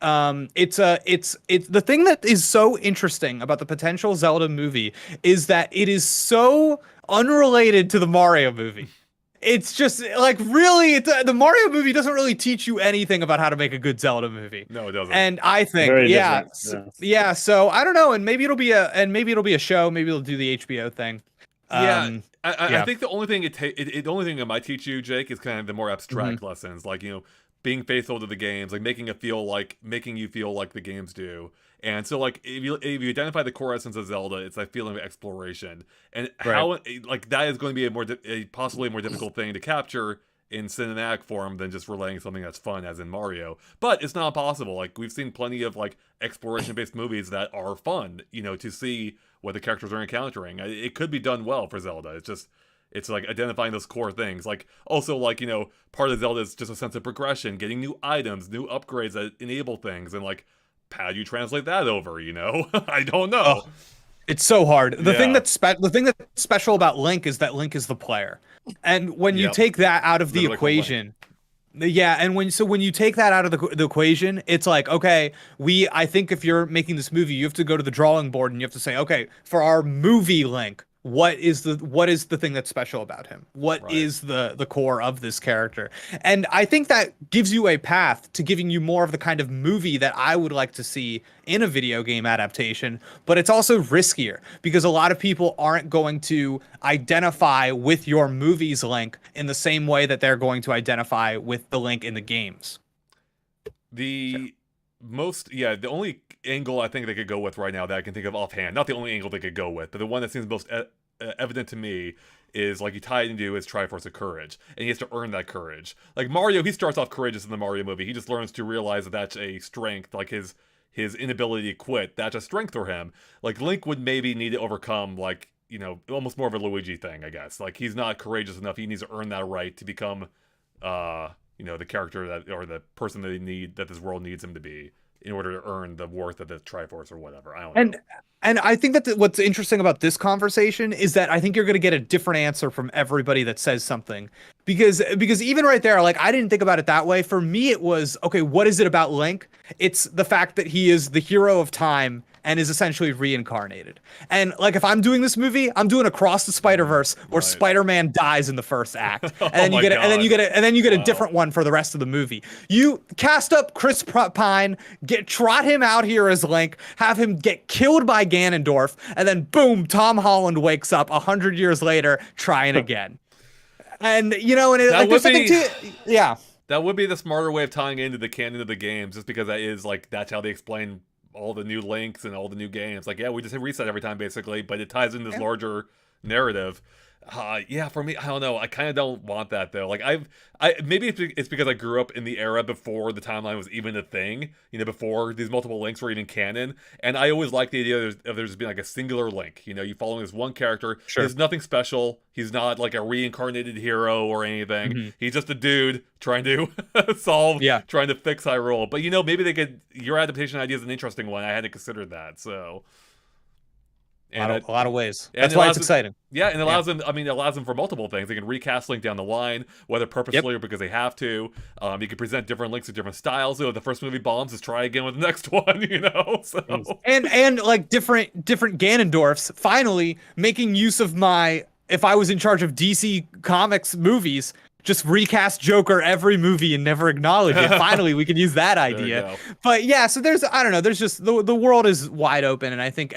it's the thing that is so interesting about the potential Zelda movie is that it is so unrelated to the Mario movie. It's just like really, the Mario movie doesn't really teach you anything about how to make a good Zelda movie. No, it doesn't. And I think, so I don't know, and maybe it'll be a show. Maybe it'll do the HBO thing. I think the only thing the only thing it might teach you, Jake, is kind of the more abstract lessons, like being faithful to the games, like making you feel like the games do. And so, like, if you identify the core essence of Zelda, it's that feeling of exploration, and how like that is going to be possibly a more difficult thing to capture in cinematic form than just relaying something that's fun, as in Mario. But it's not impossible. Like, we've seen plenty of like exploration-based movies that are fun, to see what the characters are encountering. It could be done well for Zelda. It's like identifying those core things. Like, also, like, part of Zelda is just a sense of progression, getting new items, new upgrades that enable things, and like, how do you translate that over, I don't know. It's so hard. The thing that's special about Link is that Link is the player. And when you take that out of the equation, and when you take that out of the equation, it's like, okay, I think if you're making this movie, you have to go to the drawing board and you have to say, okay, for our movie Link, what is the thing that's special about him? What is the core of this character? And I think that gives you a path to giving you more of the kind of movie that I would like to see in a video game adaptation, but it's also riskier because a lot of people aren't going to identify with your movie's Link in the same way that they're going to identify with the Link in the games. The only angle I think they could go with right now that I can think of offhand, not the only angle they could go with, but the one that seems most evident to me is, like, you tie it into his Triforce of Courage, and he has to earn that courage. Like, Mario, he starts off courageous in the Mario movie. He just learns to realize that that's a strength, like his inability to quit, that's a strength for him. Like, Link would maybe need to overcome, like, almost more of a Luigi thing, I guess. Like, he's not courageous enough. He needs to earn that right to become, the character or the person that this world needs him to be in order to earn the worth of the Triforce or whatever. I don't know. And I think that what's interesting about this conversation is that I think you're going to get a different answer from everybody that says something. Because even right there, like, I didn't think about it that way. For me, it was, okay, what is it about Link? It's the fact that he is the hero of time and is essentially reincarnated. And like, if I'm doing this movie, I'm doing Across the Spider-Verse where Spider-Man dies in the first act. And then you get a different one for the rest of the movie. You cast up Chris Pine, trot him out here as Link, have him get killed by Ganondorf, and then boom, Tom Holland wakes up 100 years later trying again. And that would be the smarter way of tying into the canon of the games, just because that's how they explain all the new Links and all the new games. Like, we just hit reset every time, basically, but it ties in this larger narrative. Yeah, for me, I don't know. I kind of don't want that though. Like maybe it's because I grew up in the era before the timeline was even a thing. You know, before these multiple links were even canon. And I always liked the idea of there's just being like a singular link. You know, you following this one character. Sure. He's nothing special. He's not like a reincarnated hero or anything. Mm-hmm. He's just a dude trying to trying to fix Hyrule. But you know, maybe they could. Your adaptation idea is an interesting one. I hadn't considered that. So. A lot of ways. And That's why it's exciting. Yeah, and it allows them. I mean, it allows them for multiple things. They can recast Link down the line, whether purposefully or because they have to. You can present different Links with different styles. So if the first movie bombs, just try again with the next one. You know, so and like different Ganondorfs finally making use of my. If I was in charge of DC Comics movies, just recast Joker every movie and never acknowledge it. Finally, we can use that idea. But yeah, so I don't know. There's just the world is wide open, and I think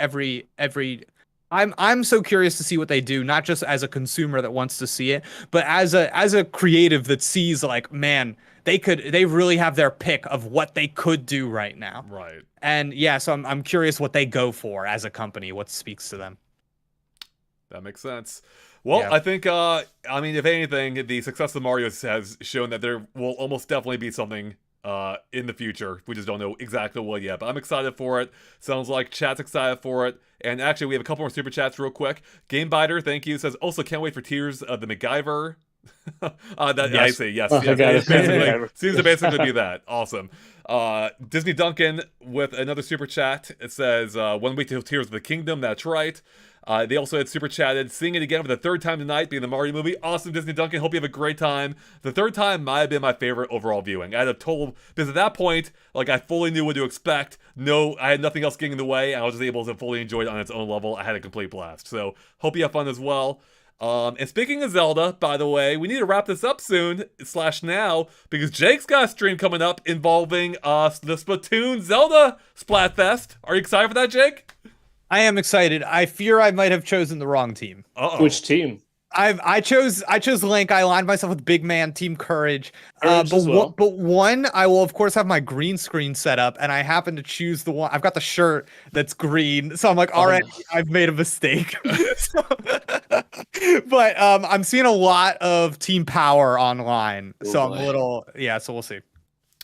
I'm so curious to see what they do, not just as a consumer that wants to see it, but as a creative that sees like, man, they really have their pick of what they could do right now. Right. And yeah, so I'm curious what they go for as a company, what speaks to them. That makes sense. Well, Yeah. I think, I mean, if anything, the success of Mario has shown that there will almost definitely be something in the future. We just don't know exactly what yet, but I'm excited for it. Sounds like chat's excited for it. And actually, we have a couple more super chats real quick. Gamebiter, thank you, says, also can't wait for Tears of the MacGyver. Yes. I say yes. Oh, Yes, it seems to basically be that. Awesome. Disney Duncan with another super chat. It says, 1 week till Tears of the Kingdom. That's right. They also had super chatted, seeing it again for the third time tonight, being the Mario movie. Awesome, Disney Duncan. Hope you have a great time. The third time might have been my favorite overall viewing. I had a total, because at that point, like, I fully knew what to expect. No, I had nothing else getting in the way. I was just able to fully enjoy it on its own level. I had a complete blast. So, hope you have fun as well. And speaking of Zelda, by the way, we need to wrap this up soon, / now, because Jake's got a stream coming up involving the Splatoon Zelda Splatfest. Are you excited for that, Jake? I am excited. I fear I might have chosen the wrong team. Uh-oh. Which team? I chose Link. I aligned myself with Big Man Team Courage. Courage as well. But one, I will of course have my green screen set up, and I happen to choose the one. I've got the shirt that's green, so I'm like, already, I've made a mistake. But I'm seeing a lot of Team Power online, so I'm a little So we'll see.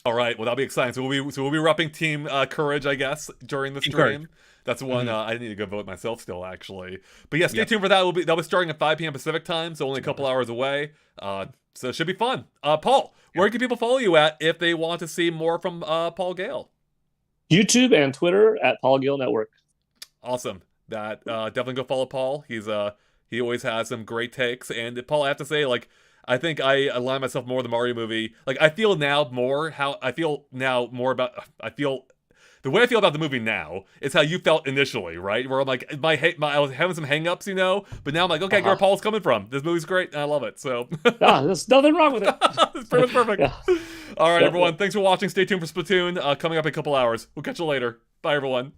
All right, well that'll be exciting. So we'll be repping Team Courage, I guess, during the Team stream. Courage. That's one I need to go vote myself still, actually. But yeah, stay tuned for that. That'll be starting at 5 p.m. Pacific time, so only a couple hours away. So it should be fun. Paul, where can people follow you at if they want to see more from Paul Gale? YouTube and Twitter at Paul Gale Network. Awesome. That definitely go follow Paul. He always has some great takes. And Paul, I have to say, like, I think I align myself more with the Mario movie. Like, I feel the way I feel about the movie now is how you felt initially, right? Where I'm like, I was having some hangups, you know, but now I'm like, okay, I get where Paul's coming from. This movie's great, and I love it. So there's nothing wrong with it. It's pretty much perfect. All right, everyone. Thanks for watching. Stay tuned for Splatoon coming up in a couple hours. We'll catch you later. Bye, everyone.